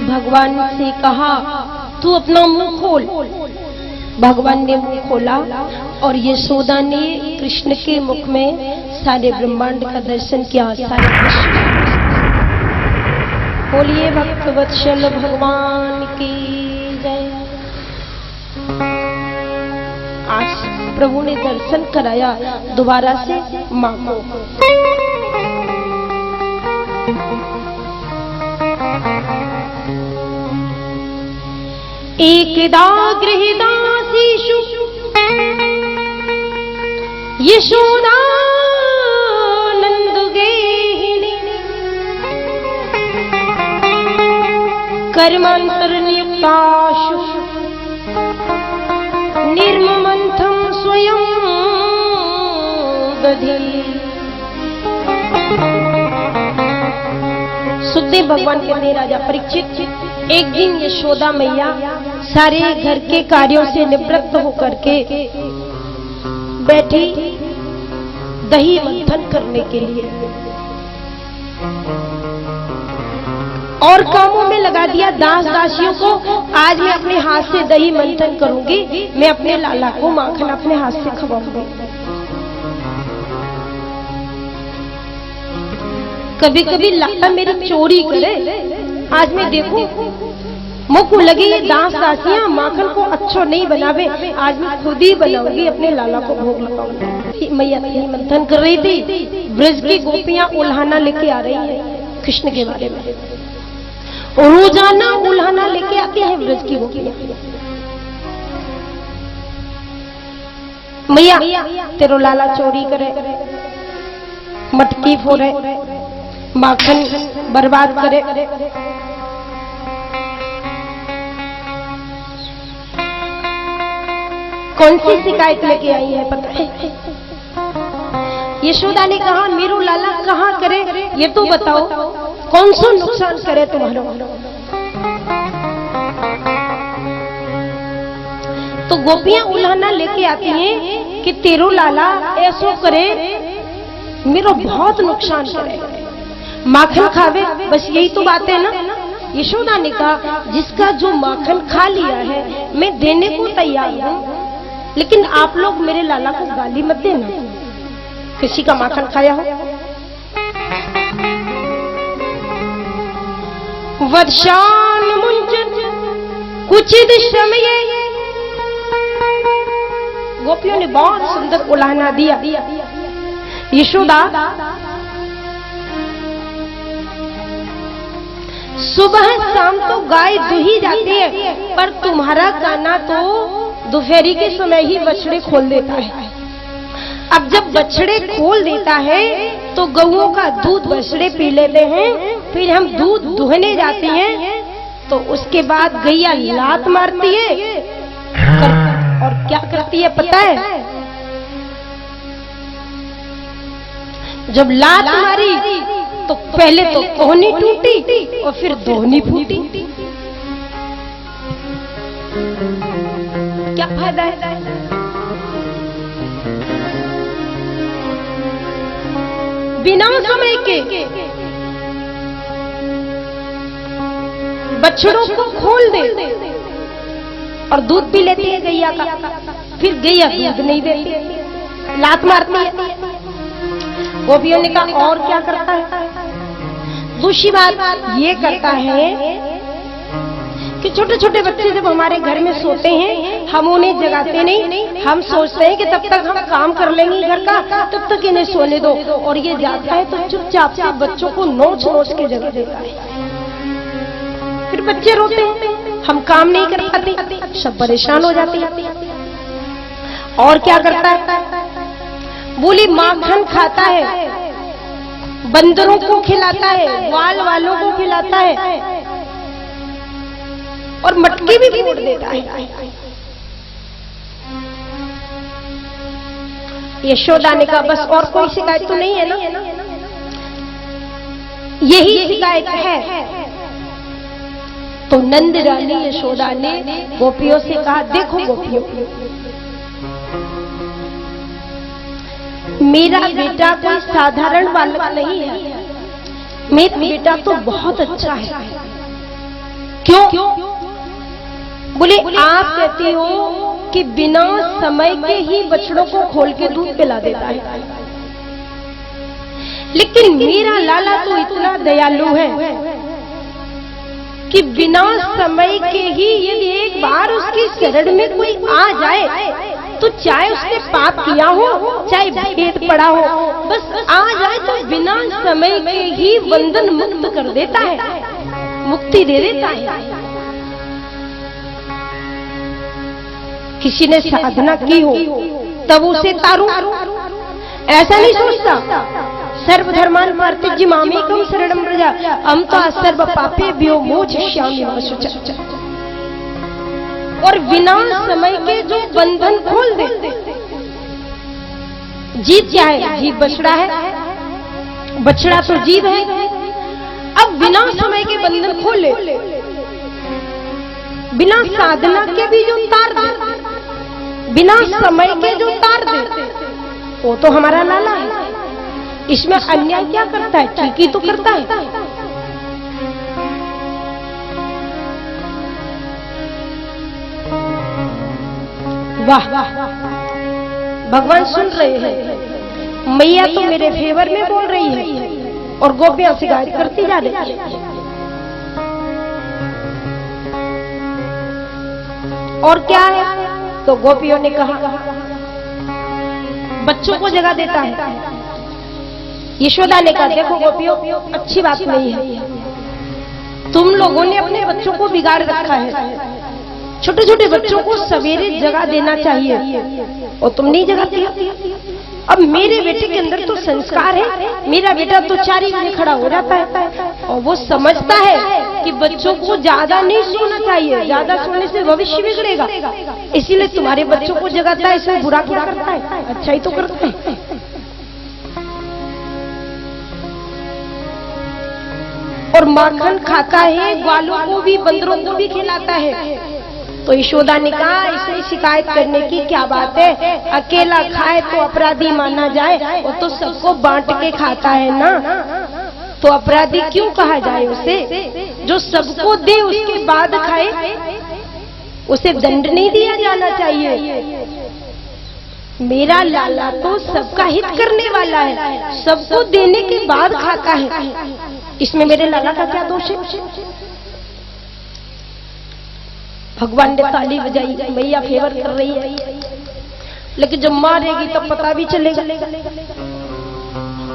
[SPEAKER 1] भगवान से कहा तू अपना मुंह खोल। भगवान ने मुंह खोला और यशोदा ने कृष्ण के मुख में सारे ब्रह्मांड का दर्शन किया। सारे विश्व बोलिए भक्तवत्सल भगवान की जय। आज प्रभु ने दर्शन कराया दोबारा से मां को। एकदा गृहीतासीषु यशोदा नंदुगेहिनी कर्मांतरनियुक्तासु निर्ममंथं स्वयं दधि। सुखदेव भगवान कहते हैं राजा परीक्षित, एक दिन यशोदा मैया सारे घर के कार्यों से निवृत्त होकर के बैठी दही मंथन करने के लिए। और कामों में लगा दिया दास दासियों को। आज मैं अपने हाथ से दही मंथन करूंगी, मैं अपने लाला को माखन अपने हाथ से खवाऊंगी। कभी कभी लाला मेरी चोरी करे, आज मैं देखूं मुख लगी ये दास दासियां माखन को अच्छो नहीं बनावे, आज मैं खुद ही बनाऊंगी, अपने लाला को भोग लगाऊंगी। मैया दही मंथन कर रही थी, ब्रज की गोपियां उल्हाना लेके आ रही है कृष्ण के बारे में। रोजाना उल्हाना लेके आते हैं ब्रज की गोपियां। मैया तेरो लाला चोरी करे, मटकी फोड़े, माखन बर्बाद करे। कौन सी शिकायत लेके आई है पता है? यशोदा ने कहा मेरू लाला कहाँ करे ये तो बताओ, कौन सा नुकसान करे तुम्हारा? तो गोपियां उल्हाना लेके आती हैं कि तेरो लाला ऐसो करे, मेरा बहुत नुकसान करे, माखन खावे, बस यही तो बात है ना। यशोदा ने कहा जिसका जो माखन खा लिया है मैं देने को तैयार हूं, लेकिन आप लोग मेरे लाला को गाली मत देना, किसी का माखन खाया हो। वर्षान मुंचन कुचित समय, गोपियों ने बहुत सुंदर उल्हाना दिया। यशोदा सुबह शाम तो गाय दुही जाती है, पर तुम्हारा गाना तो दोपहरी के समय ही बछड़े खोल देता है। अब जब बछड़े खोल देता है तो गऊओं का दूध बछड़े पी लेते हैं, फिर हम दूध दुहने जाते हैं तो उसके बाद गैया लात मारती है और क्या करती है पता है? जब लात मारी तो पहले तो कोहनी टूटी और फिर दोहनी फूटी। क्या फायदा है? बिना समय के बछड़ों को खोल दे और दूध पी लेती है गैया का, फिर गैया दूध नहीं देती, लात मारती है। गोपियों ने कहा और क्या करता है? दूसरी बात ये करता है कि छोटे छोटे बच्चे जब हमारे घर में सोते हैं हम उन्हें जगाते नहीं, हम सोचते हैं कि तब तक हम काम कर लेंगे घर का, तब तक इन्हें सोने दो, और ये जाता है तो चुपचाप से बच्चों को नोच नोच के जगा देता है। फिर बच्चे रोते हैं, हम काम नहीं कर पाते, सब परेशान हो जाते हैं। और क्या करता है? बोली माखन खाता है, बंदरों को खिलाता है, ग्वाल वालों को खिलाता है, और मटकी भी फोड़ देता है। यशोदा ने कहा बस और कोई शिकायत तो नहीं है ना? यही शिकायत है। तो नंद रानी यशोदा ने गोपियों से कहा देखो गोपियों, मेरा बेटा कोई साधारण बालक नहीं है, मेरा बेटा तो बहुत अच्छा है। क्यों? बोले आप कहती हो कि बिना समय के ही बछड़ों को खोल के दूध पिला देता है, लेकिन मेरा लाला तो इतना दयालु है कि बिना समय के ही यदि एक बार उसकी शरण में कोई आ जाए तो चाहे उसने पाप किया हो, चाहे भेद पड़ा हो, बस आ जाए तो बिना समय के ही बंधन मुक्त कर देता है, मुक्ति दे देता है। किसी ने साधना की हो तब उसे तारू, ऐसा नहीं सोचता। सर्वधर्मान परित्यज्य मामेकं शरणं व्रज अहं त्वा सर्व पापेभ्यो मोक्षयिष्यामि मा शुचः। और बिना समय के जो बंधन खोल दे, जीव क्या है? जीव बछड़ा है, बछड़ा तो जीव है। अब बिना समय के बंधन खोले, बिना साधना के भी जो तार दे, बिना समय के जो तार दे, वो तो हमारा लाला है। इसमें अन्याय क्या करता है? ठीक ही तो करता है। वाह, भगवान सुन रहे हैं। मैया तो मेरे फेवर में बोल रही है और गोपियां शिकायत करती जा रही है। और क्या है? तो गोपियों ने कहा बच्चों को जगह देता है। यशोदा ने कहा देखो गोपियों, अच्छी बात नहीं है, तुम लोगों ने अपने बच्चों को बिगाड़ रखा है। छोटे छोटे बच्चों को सवेरे जगह देना चाहिए और तुम नहीं जगाती। अब मेरे बेटे के अंदर तो संस्कार है, मेरा बेटा तो 4 ही बजे खड़ा हो जाता है और वो समझता है कि बच्चों को ज्यादा नहीं सोना चाहिए, ज्यादा सोने से भविष्य बिगड़ेगा, इसीलिए तुम्हारे बच्चों को जगाता है। इसमें बुरा क्या करता है, अच्छा ही तो करता है। और माखन खाता है, ग्वालों को भी बंदरों को भी खिलाता है। तो यशोदा ने कहा इसे शिकायत करने की क्या बात है, अकेला खाए तो अपराधी माना जाए, वो तो सबको बांट के खाता है ना, तो अपराधी क्यों कहा जाए उसे? जो सबको दे उसके बाद खाए उसे दंड नहीं दिया जाना चाहिए। मेरा लाला तो सबका हित करने वाला है, सबको देने के बाद खाता है, इसमें मेरे लाला का क्या दोष है? भगवान ने ताली बजाई, मैया फेवर कर रही है, लेकिन जब मारेगी तब पता भी चलेगा।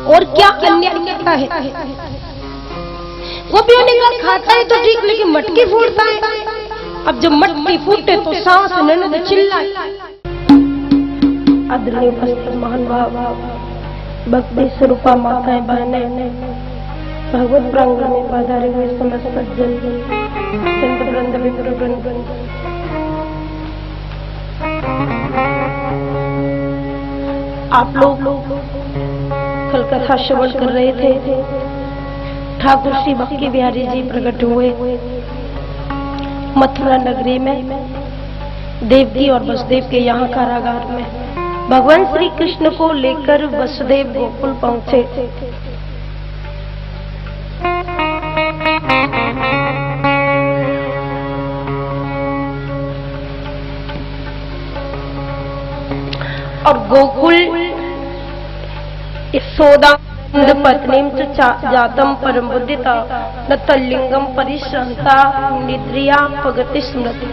[SPEAKER 1] और क्या अन्याय करता है? गोपियों ने कहा खाता है तो ठीक, लेकिन मटकी फूटता है। अब जब मटकी फूटे तो सांस ननद चिल्लाए। आदरणीय उपस्थित महान भाव भक्ति स्वरूपा माताएं बहनें, भगवत प्रांगण में पधारे हुए समस्त सज्जन, संत वृंद, विप्र वृंद, आप लोग कल कथा श्रवण कर रहे थे। ठाकुर श्री भक्ति बिहारी जी प्रकट हुए मथुरा नगरी में, देवकी और वसुदेव के यहाँ कारागार में। भगवान श्री कृष्ण को लेकर वसुदेव गोकुल पहुंचे। और गोकुल यशोदा पत्नीम जातम परम बुद्धिता न तल्लिंगम परिश्रंता निद्रिया भगति स्मृति।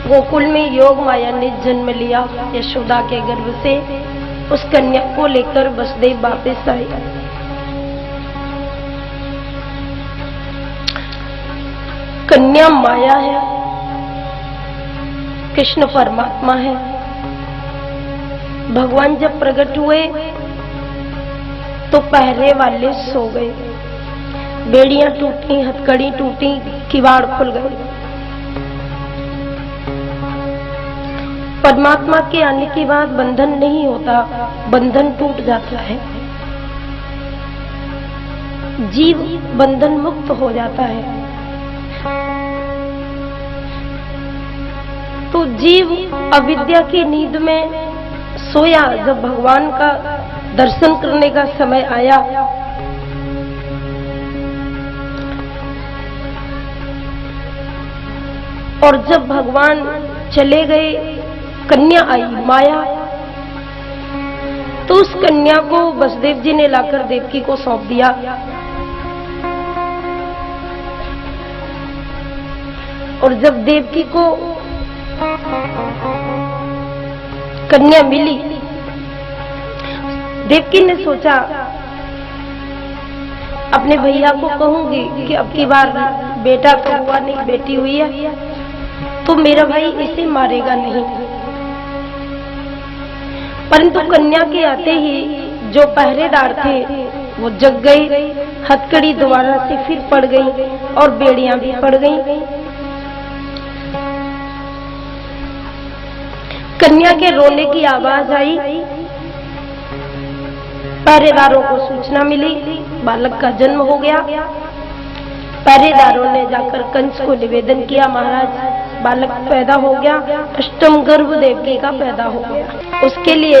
[SPEAKER 1] गोकुल में योग माया ने जन्म लिया। यशोदा के गर्भ से उस कन्या को लेकर वसुदेव वापस आए। कन्या माया है, कृष्ण परमात्मा है। भगवान जब प्रकट हुए तो पहरे वाले सो गए, बेड़ियां टूटी, हथकड़ी टूटी, किवाड़ खुल गए। परमात्मा के आने के बाद बंधन नहीं होता, बंधन टूट जाता है, जीव बंधन मुक्त हो जाता है। तो जीव अविद्या की नींद में सोया। जब भगवान का दर्शन करने का समय आया और जब भगवान चले गए, कन्या आई माया, तो उस कन्या को वसुदेव जी ने लाकर देवकी को सौंप दिया। और जब देवकी को कन्या मिली, देवकी ने सोचा अपने भैया को कहूंगी कि अब की बार बेटा तो हुआ नहीं, बेटी हुई है, तो मेरा भाई इसे मारेगा नहीं। परंतु कन्या के आते ही जो पहरेदार थे वो जग गए, हथकड़ी दोबारा से फिर पड़ गई और बेड़ियां भी पड़ गई। कन्या के रोने की आवाज आई, पहरेदारों को सूचना मिली, बालक का जन्म हो गया। पहरेदारों ने जाकर कंस को निवेदन किया, महाराज बालक पैदा हो गया, अष्टम गर्भ देवकी का पैदा हो गया। उसके लिए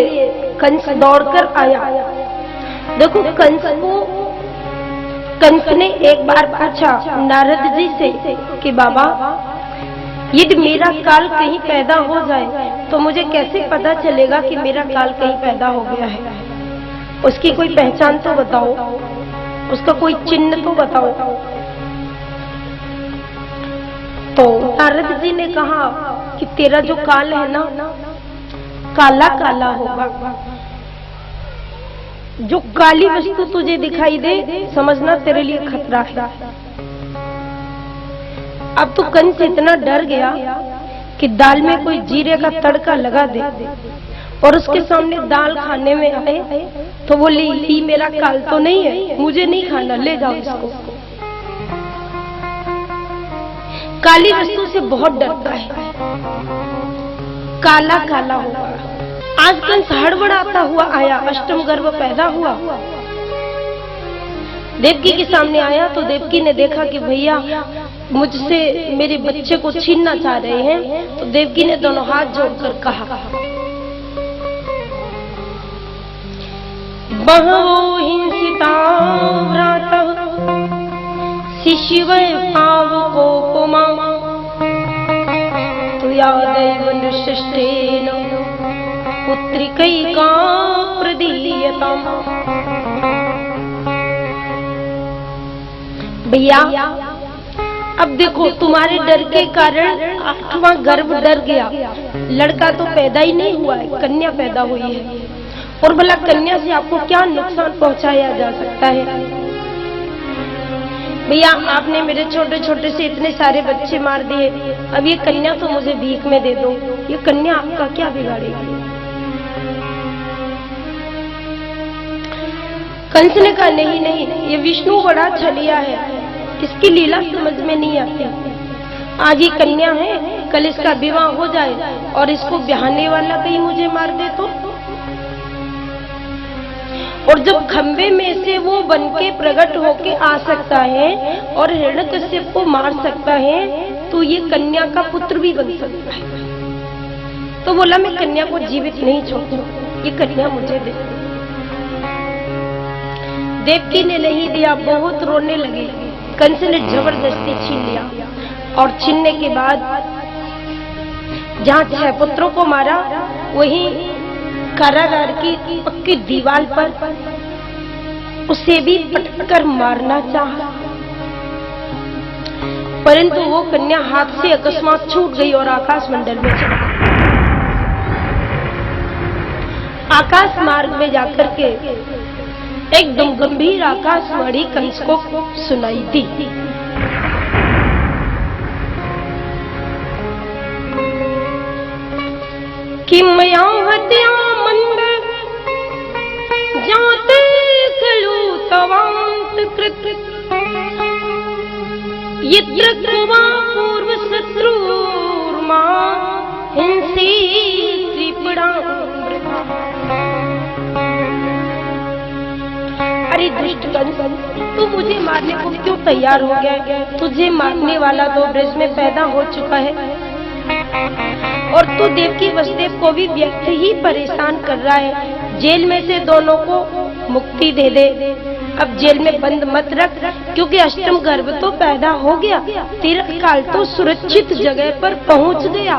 [SPEAKER 1] कंस दौड़कर आया। देखो कंस ने एक बार पूछा नारद जी से कि बाबा यदि मेरा काल कहीं पैदा हो जाए तो मुझे कैसे पता चलेगा कि मेरा काल कहीं पैदा हो गया है? उसकी कोई पहचान तो बताओ, उसका कोई चिन्ह तो बताओ। तो नारद जी ने कहा कि तेरा जो काल है ना, काला काला होगा। जो काली वस्तु तुझे दिखाई दे, समझना तेरे लिए खतरा है। अब तो कंस इतना डर गया कि दाल में कोई जीरे का तड़का लगा दे और उसके सामने दाल खाने में आए तो बोले ये मेरा काल तो नहीं है, मुझे नहीं खाना, ले जाओ इसको। काली वस्तु से बहुत डरता है, काला काला होगा। आज कंस हड़बड़ाता हुआ आया, अष्टम गर्भ पैदा हुआ, देवकी के सामने आया तो देवकी ने देखा कि भैया मुझसे मेरे बच्चे को छीनना चाह रहे हैं। तो देवकी ने दोनों हाथ जोड़कर कहा, बहवो हिंसिता व्रातः शिशिवै पावकोपमा तुयादैव नृशिष्टेन पुत्रिकैका प्रदीयताम्। भैया अब देखो, तुम्हारे डर के कारण 8वां गर्भ डर गया, लड़का तो पैदा ही नहीं हुआ है, कन्या पैदा हुई है। और भला कन्या से आपको क्या नुकसान पहुंचाया जा सकता है? भैया आपने मेरे छोटे छोटे से इतने सारे बच्चे मार दिए, अब ये कन्या तो मुझे भीख में दे दो। ये कन्या आपका क्या बिगाड़ेगी? कंस ने कहा नहीं नहीं, ये विष्णु बड़ा छलिया है, इसकी लीला समझ में नहीं आती। आज ही कन्या है, कल इसका विवाह हो जाए और इसको ब्याहने वाला कहीं मुझे मार दे तो। और जब खंबे में से वो बनके प्रकट होके आ सकता है और हिरण्यकश्यप को मार सकता है, तो ये कन्या का पुत्र भी बन सकता है। तो बोला मैं कन्या को जीवित नहीं छोड़ूं, ये कन्या मुझे दे। देवकी ने नहीं दिया, बहुत रोने लगी। कंस ने जबरदस्ती छीन लिया और छीनने के बाद जहाँ 6 पुत्रों को मारा, वहीं कारागार की पक्की दीवार पर उसे भी पटकर मारना चाहा, परंतु वो कन्या हाथ से अकस्मात छूट गई और आकाश मंडल में चली। आकाश मार्ग में जाकर के एकदम गंभीर आकाशवाणी कंस को सुनाई दी। कि मया हत्या मंद जाते खलु तवांत कृत यत्र कृवा पूर्व शत्रुर्मा हिंसी त्रिपुरा। अरे दुष्ट कंस, तू मुझे मारने को क्यों तैयार हो गया? तुझे मारने वाला तो ब्रज में पैदा हो चुका है और तू देवकी वसुदेव को भी व्यर्थ ही परेशान कर रहा है। जेल में से दोनों को मुक्ति दे दे, अब जेल में बंद मत रख, क्योंकि अष्टम गर्भ तो पैदा हो गया, तेरा काल तो सुरक्षित जगह पर पहुंच गया।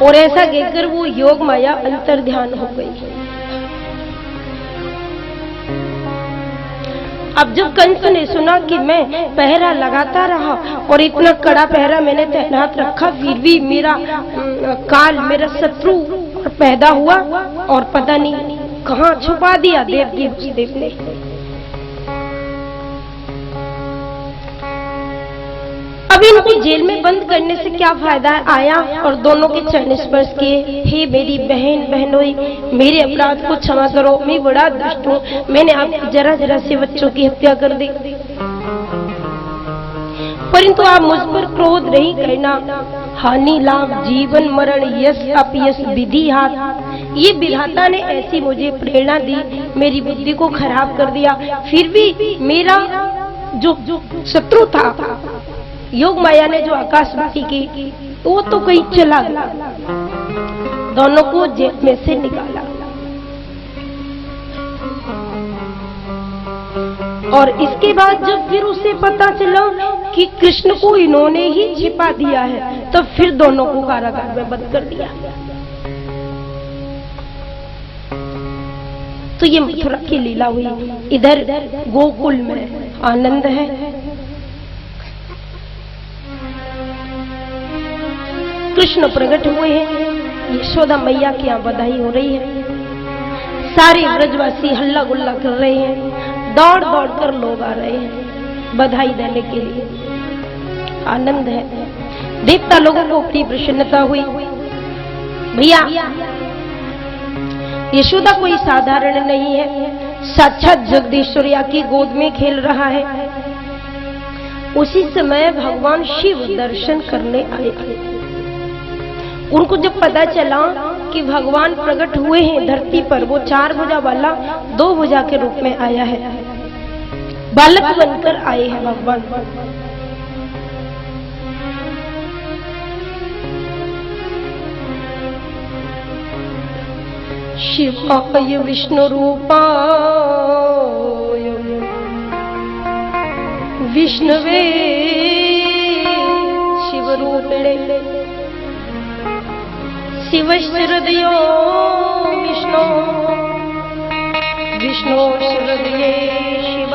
[SPEAKER 1] और ऐसा कहकर वो योग माया अंतर ध्यान हो गई। अब जब कंस ने सुना कि मैं पहरा लगाता रहा और इतना कड़ा पहरा मैंने तैनात रखा, फिर भी मेरा काल, मेरा शत्रु पैदा हुआ और पता नहीं कहाँ छुपा दिया देवकी वसुदेव ने। अब इनको जेल में बंद करने से क्या फायदा आया? और दोनों के चरण स्पर्श किए। हे मेरी बहन बहनोई, मेरे अपराध को क्षमा करो, मैं बड़ा दुष्ट हूँ, मैंने आपके जरा जरा से बच्चों की हत्या कर दी, परंतु आप मुझ पर क्रोध नहीं करना। हानि लाभ जीवन मरण यश अपयश विधि हाथ, ये विधाता ने ऐसी मुझे प्रेरणा दी, मेरी बुद्धि को खराब कर दिया, फिर भी मेरा जो शत्रु था योग माया ने जो आकाशवाणी की, वो तो कहीं चला गया, दोनों को जेल में से निकाला। और इसके बाद जब फिर उसे पता चला कि कृष्ण को इन्होंने ही छिपा दिया है, तो फिर दोनों को कारागार में बंद कर दिया। तो ये मथुरा की लीला हुई। इधर गोकुल में आनंद है। कृष्ण प्रकट हुए हैं, यशोदा मैया की यहाँ बधाई हो रही है। सारे ब्रजवासी हल्ला गुल्ला कर रहे हैं, दौड़ दौड़ कर लोग आ रहे हैं बधाई देने के लिए। आनंद है। देवता लोगों को अपनी प्रसन्नता हुई। भैया यशोदा कोई साधारण नहीं है, साक्षात जगदीश्वरिया की गोद में खेल रहा है। उसी समय भगवान शिव दर्शन करने आए थे। उनको जब पता चला कि भगवान प्रकट हुए हैं धरती पर, वो 4 भुजा वाला 2 भुजा के रूप में आया है, बालक बनकर आए हैं भगवान। शिवाय विष्णु रूपाय विष्णवे शिवरूपिणे शिवहृदयो विष्णु विष्णु हृदये शिव।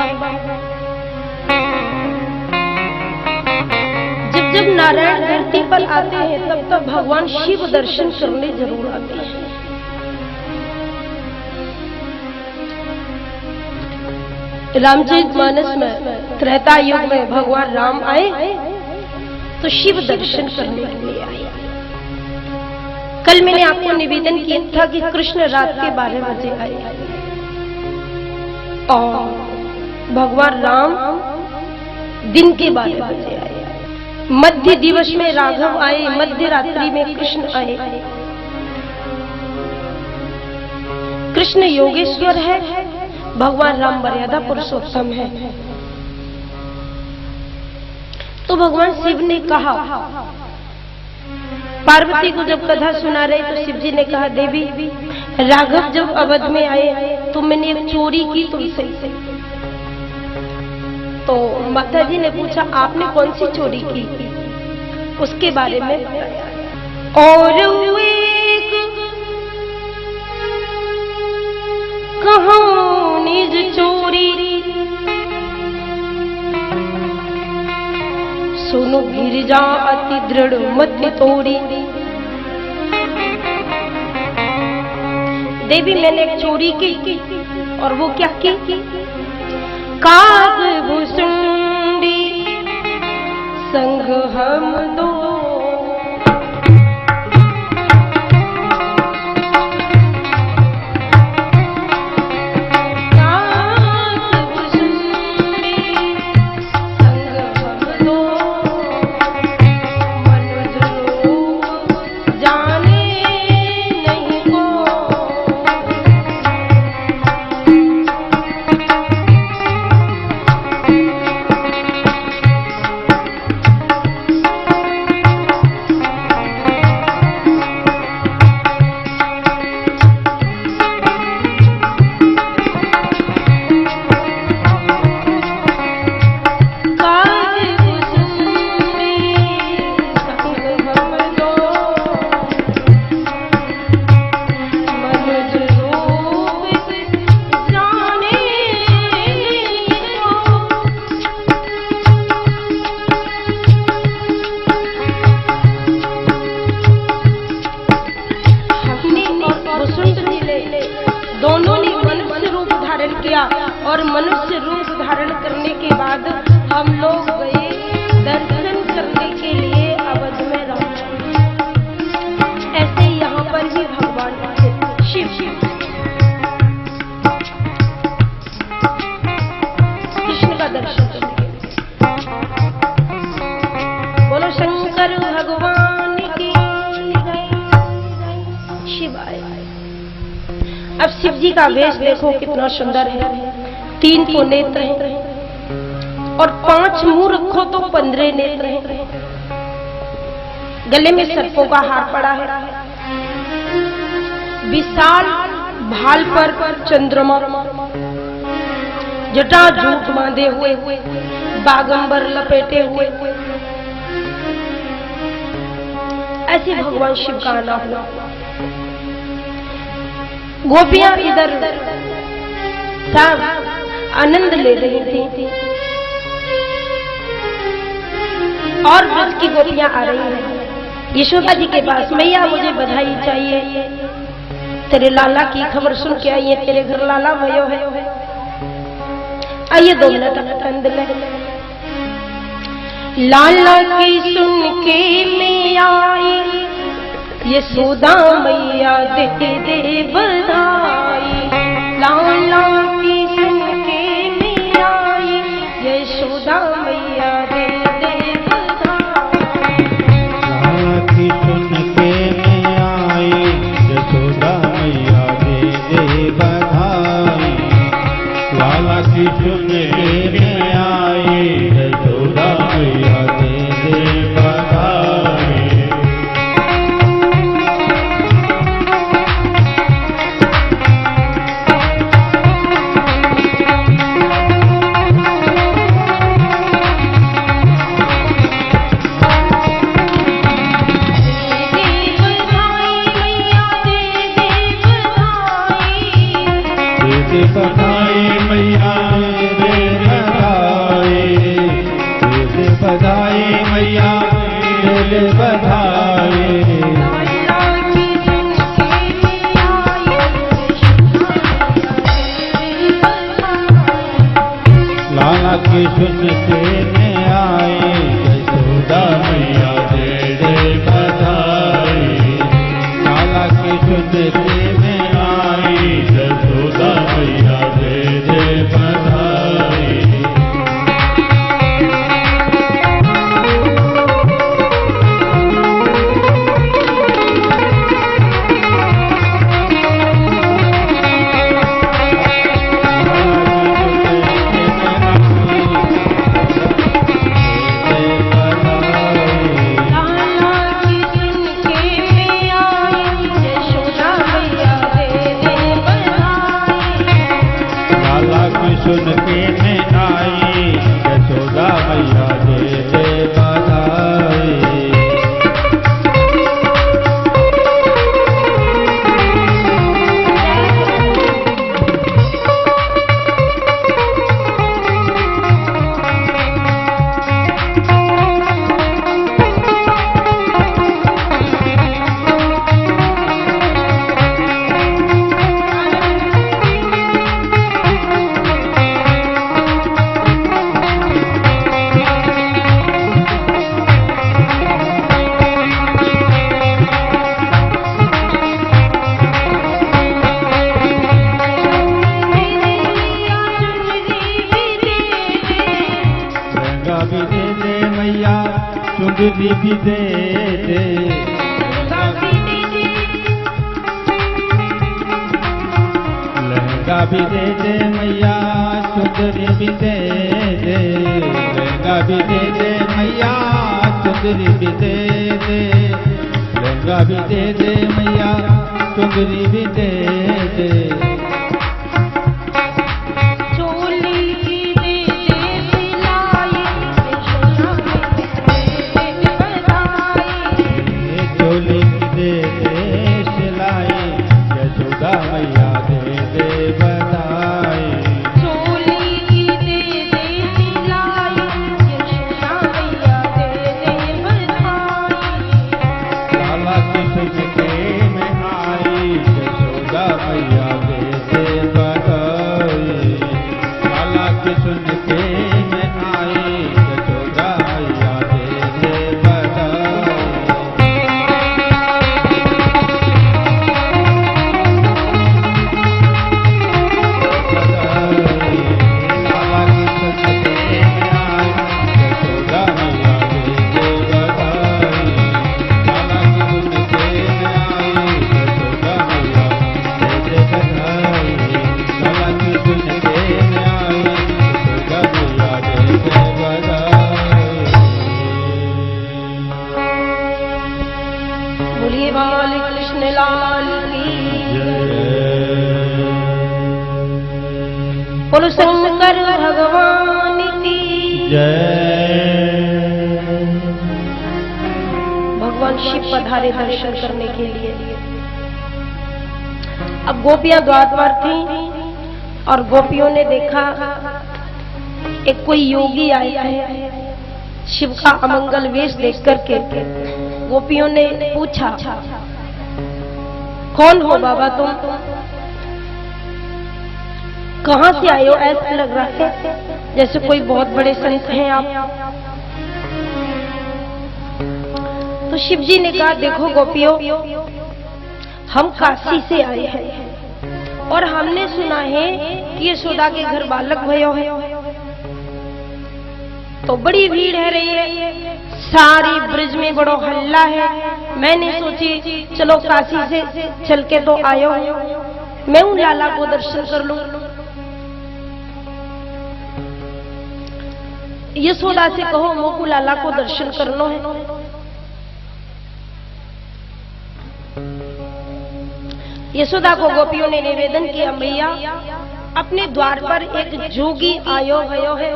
[SPEAKER 1] जब जब नारायण धरती पर आते हैं तब तब भगवान शिव दर्शन करने जरूर आते हैं। रामचरितमानस में त्रेता युग में भगवान राम आए तो शिव दर्शन करने के लिए आए। कल मैंने आपको निवेदन किया था कि कृष्ण रात के 12 बजे आए और भगवान राम दिन के 12 बजे आए। मध्य दिवस में राघव आए, मध्य रात्रि में कृष्ण आए। कृष्ण योगेश्वर है, भगवान राम मर्यादा पुरुषोत्तम है। तो भगवान शिव ने कहा, पार्वती को जब कथा सुना रहे तो शिव जी ने कहा, देवी राघव जब अवध में आए तो मैंने एक चोरी की तुमसे। तो माता जी ने पूछा, आपने कौन सी चोरी की? उसके बारे में और एक कहानी चोरी सुनो गिरिजा अति दृढ़ मत तोड़ी। देवी मैंने एक चोरी की और वो क्या की? काग भुसुंडी संग हम दो। और मनुष्य रूप धारण करने के बाद हम लोग गए दर्शन करने के लिए अवध में राम। ऐसे यहाँ पर भी भगवान शिव कृष्ण का दर्शन करने के लिए। बोलो शंकर भगवान की शिवाय। अब शिव जी का वेश देखो कितना सुंदर है। 3 तो नेत्र हैं और 5 मुंह रखो तो 15 नेत्र हैं। गले में सर्पों का हार पड़ा है। विशाल भाल पर चंद्रमा, जटा जूट बांधे हुए बागंबर लपेटे हुए, ऐसे भगवान शिव का आना हुआ। गोपियां इधर सब आनंद ले रही थी और ब्रज की गोपियां आ रही हैं यशोदा जी के पास। मैया मुझे बधाई चाहिए, तेरे लाला की खबर सुन के आई है, तेरे घर लाला भयो है। आइए 2 मिनट आनंद ले। लाला की सुन के मैं आई, यशोदा मैया दे दे बधाई। लाला की सुन के मैं आई, यशोदा मैया दे दे बधाई।
[SPEAKER 2] लाला की सुन के मैं आई, यशोदा मैया दे दे बधाई। लाला की सुन के मैं आई, यशोदा मैया दे दे बधाई। बधाई मैया दे बधाई, दे बधाई मैया दे बधाई। लाला की सुन के मैं आई, यशोदा मैया दे दे बधाई। लाला की सुन के मैं आई, यशोदा मैया दे दे बधाई। सुन के मैं आई, यशोदा मैया दे दे बधाई। चुंदरी भी दे दे, लहंगा भी दे दे मैया, चुंदरी भी दे दे। लहंगा भी दे दे मैया, चुंदरी भी दे दे। लहंगा भी दे दे मैया, चुंदरी भी दे दे। सुन के मैं आई, यशोदा मैया
[SPEAKER 1] शंकर भगवान की
[SPEAKER 2] जय।
[SPEAKER 1] भगवान शिव पधारे दर्शन करने के लिए। अब गोपियां द्वार पर थी और गोपियों ने देखा एक कोई योगी आया है। शिव का अमंगल वेश देख करके गोपियों ने पूछा, कौन हो बाबा तुम, कहां से आए हो? ऐसा लग रहा है जैसे कोई बहुत बड़े संत हैं आप। तो शिव जी ने कहा, देखो गोपियों, हम काशी से आए हैं और हमने सुना है कि यशोदा के घर बालक भयो है, तो बड़ी भीड़ है रही है, सारी ब्रिज में बड़ो हल्ला है। मैंने सोची चलो काशी से चल के तो आयो, मैं उन लाला को दर्शन कर लूं। यशोदा से कहो मोकू लाला को दर्शन करना है। यशोदा को गोपियों ने निवेदन किया, मैया अपने द्वार पर एक जोगी आयो भयो है,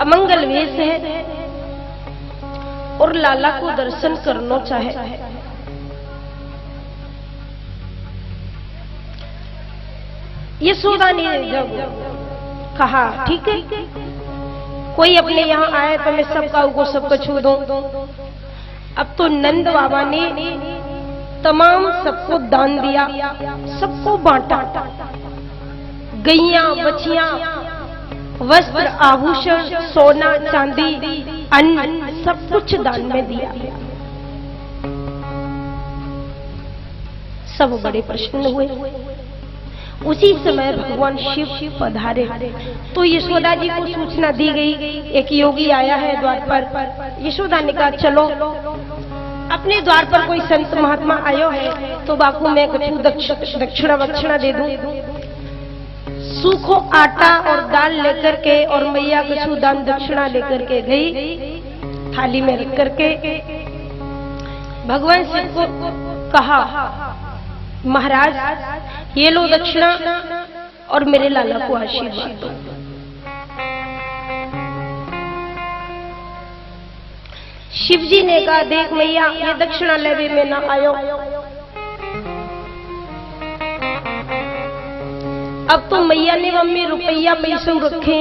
[SPEAKER 1] अमंगल वेश है और लाला को दर्शन करना चाहे। यशोदा ने जब कहा ठीक है, कोई अपने यहाँ आए तो मैं सबका उनको सबको छू दूं। अब तो नंद बाबा ने तमाम सबको दान दिया, सबको बांटा, गैया बछियां, वस्त्र आभूषण, सोना चांदी, अन्न, सब कुछ दान में दिया। सब बड़े प्रसन्न हुए। उसी समय भगवान शिव पधारे तो यशोदा जी को सूचना दी गई, एक योगी आया है द्वार पर। यशोदा ने कहा चलो, अपने द्वार पर कोई संत महात्मा आयो है तो बापू मैं कुछ दक्षिणा वक्षिणा दे दूं। सूखो आटा और दाल लेकर के और मैया कुछ दान दक्षिणा लेकर के गई, थाली में रख करके भगवान शिव को कहा, महाराज ये लो दक्षिणा और मेरे लाला को आशीर्वाद दो। शिव जी ने कहा, देख मैया ये दक्षिणा लेवे में ना आयो, अब तो मैया ने मम्मी रुपया पैसों रखे